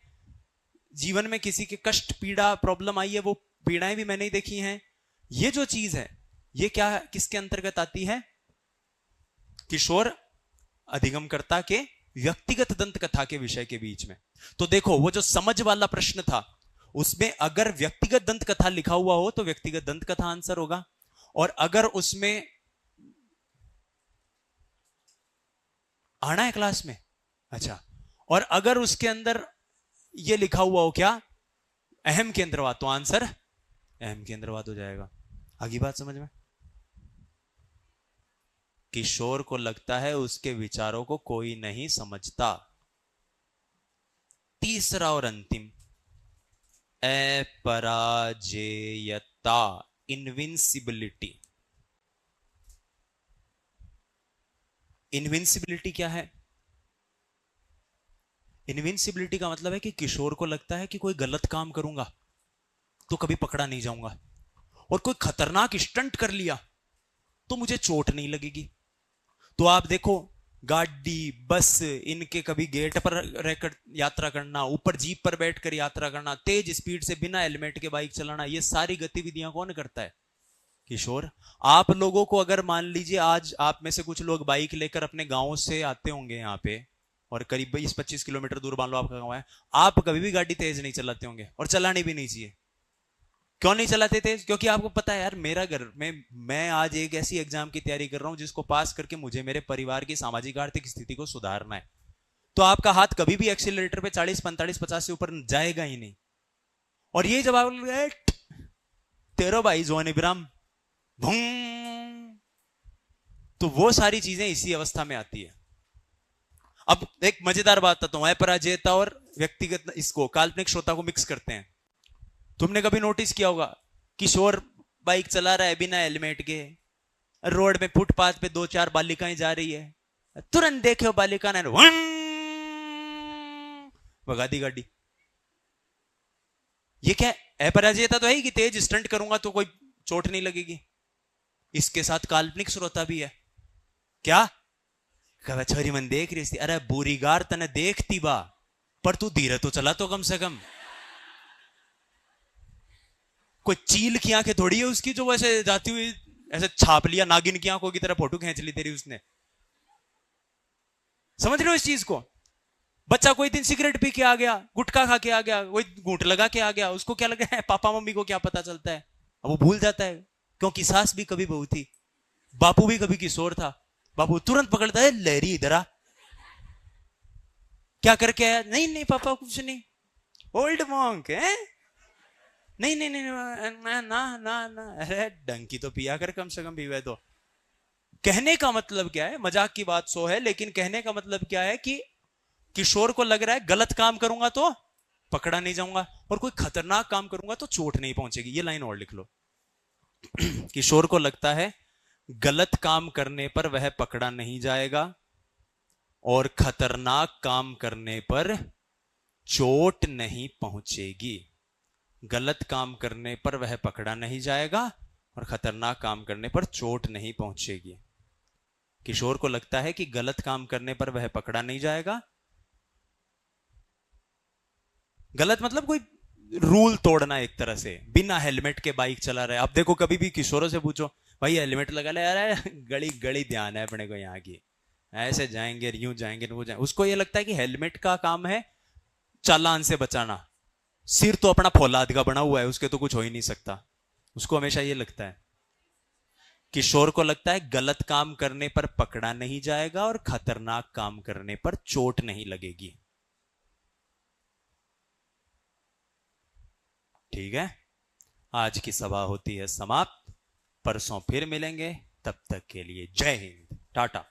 जीवन में किसी के कष्ट पीड़ा प्रॉब्लम आई है, वो पीड़ाएं भी मैंने ही देखी हैं। ये जो चीज है ये क्या किसके अंतर्गत आती है? किशोर अधिगमकर्ता के व्यक्तिगत दंत कथा के विषय के बीच में। तो देखो, वो जो समझ वाला प्रश्न था उसमें अगर व्यक्तिगत दंत कथा लिखा हुआ हो तो व्यक्तिगत दंत कथा आंसर होगा, और अगर उसमें आना है क्लास में, अच्छा, और अगर उसके अंदर ये लिखा हुआ हो क्या, अहम केंद्रवाद, तो आंसर अहम केंद्रवाद हो जाएगा। आगे बात समझ में? किशोर को लगता है उसके विचारों को कोई नहीं समझता। तीसरा और अंतिम, अपराजेयता, इनविंसिबिलिटी। इनविंसिबिलिटी क्या है? इनविंसिबिलिटी का मतलब है कि किशोर को लगता है कि कोई गलत काम करूंगा तो कभी पकड़ा नहीं जाऊंगा, और कोई खतरनाक स्टंट कर लिया तो मुझे चोट नहीं लगेगी। तो आप देखो, गाड़ी बस इनके कभी गेट पर रहकर यात्रा करना, ऊपर जीप पर बैठकर यात्रा करना, तेज स्पीड से बिना हेलमेट के बाइक चलाना, ये सारी गतिविधियां कौन करता है? किशोर। आप लोगों को अगर मान लीजिए आज आप में से कुछ लोग बाइक लेकर अपने गांव से आते होंगे यहाँ पे, और करीब 20-25 किलोमीटर दूर मान लो आपका गांव है, आप कभी भी गाड़ी तेज नहीं चलाते होंगे, और चलानी भी नहीं चाहिए। क्यों नहीं चलाते तेज? क्योंकि आपको पता है यार, मेरा घर में मैं आज एक ऐसी एग्जाम की तैयारी कर रहा हूं जिसको पास करके मुझे मेरे परिवार की सामाजिक आर्थिक स्थिति को सुधारना है। तो आपका हाथ कभी भी एक्सीलरेटर पे 40, 45, 50 से ऊपर जाएगा ही नहीं। और ये जब आप तेरो भाई जोन इब्राहिम भूं, तो वो सारी चीजें इसी अवस्था में आती है। अब एक मजेदार बात बताता हूं, अपराजेयता और व्यक्तिगत इसको काल्पनिक श्रोता को मिक्स करते हैं। तुमने कभी नोटिस किया होगा, किशोर बाइक चला रहा है बिना हेलमेट के, रोड में फुटपाथ पे 2-4 बालिकाएं जा रही है, तुरंत देखे हो बालिका ने भगा दी गाड़ी। ये क्या अपराजेयता तो है ही कि तेज स्टंट करूंगा तो कोई चोट नहीं लगेगी। इसके साथ काल्पनिक श्रोता भी है। क्या कह छोरी मन देख रही थी, अरे बुरीगार तने देखती बा, पर तू धीरे तो चला तो कम से कम। कोई चील की आंखें थोड़ी है उसकी जो वैसे जाती हुई ऐसे छाप लिया, नागिन की आंखों की तरह फोटो खींच ली तेरी उसने। समझ रहे हो इस चीज को? बच्चा कोई दिन सिगरेट पी के आ गया, गुटखा खा के आ गया, कोई घूंट लगा के आ गया, उसको क्या लगा है पापा मम्मी को क्या पता चलता है? अब वो भूल जाता है, क्योंकि सास भी कभी बहू थी, बापू भी कभी किशोर था। बापू तुरंत पकड़ता है, लहरी इधर आ, क्या करके आया? नहीं नहीं पापा कुछ नहीं, ओल्ड मॉन्क है, नहीं नहीं नहीं ना ना ना ना, अरे डंकी तो पिया कर कम से कम पीवे तो। कहने का मतलब क्या है? मजाक की बात सो है, लेकिन कहने का मतलब क्या है कि किशोर को लग रहा है गलत काम करूंगा तो पकड़ा नहीं जाऊंगा, और कोई खतरनाक काम करूंगा तो चोट नहीं पहुंचेगी। ये लाइन और लिख लो। किशोर को लगता है गलत काम करने पर वह पकड़ा नहीं जाएगा, और खतरनाक काम करने पर चोट नहीं पहुंचेगी। गलत काम करने पर वह पकड़ा नहीं जाएगा, और खतरनाक काम करने पर चोट नहीं पहुंचेगी। किशोर को लगता है कि गलत काम करने पर वह पकड़ा नहीं जाएगा। गलत मतलब कोई रूल तोड़ना, एक तरह से बिना हेलमेट के बाइक चला रहा है। आप देखो, कभी भी किशोरों से पूछो भाई हेलमेट लगा ले, अरे गड़ी गड़ी ध्यान है अपने को यहाँ की, ऐसे जाएंगे यूं जाएंगे वो जाएंगे। उसको ये लगता है कि हेलमेट का काम है चालान से बचाना, सिर तो अपना फौलाद का बना हुआ है, उसके तो कुछ हो ही नहीं सकता। उसको हमेशा ये लगता है। किशोर को लगता है गलत काम करने पर पकड़ा नहीं जाएगा, और खतरनाक काम करने पर चोट नहीं लगेगी। ठीक है, आज की सभा होती है समाप्त। परसों फिर मिलेंगे, तब तक के लिए जय हिंद, टाटा।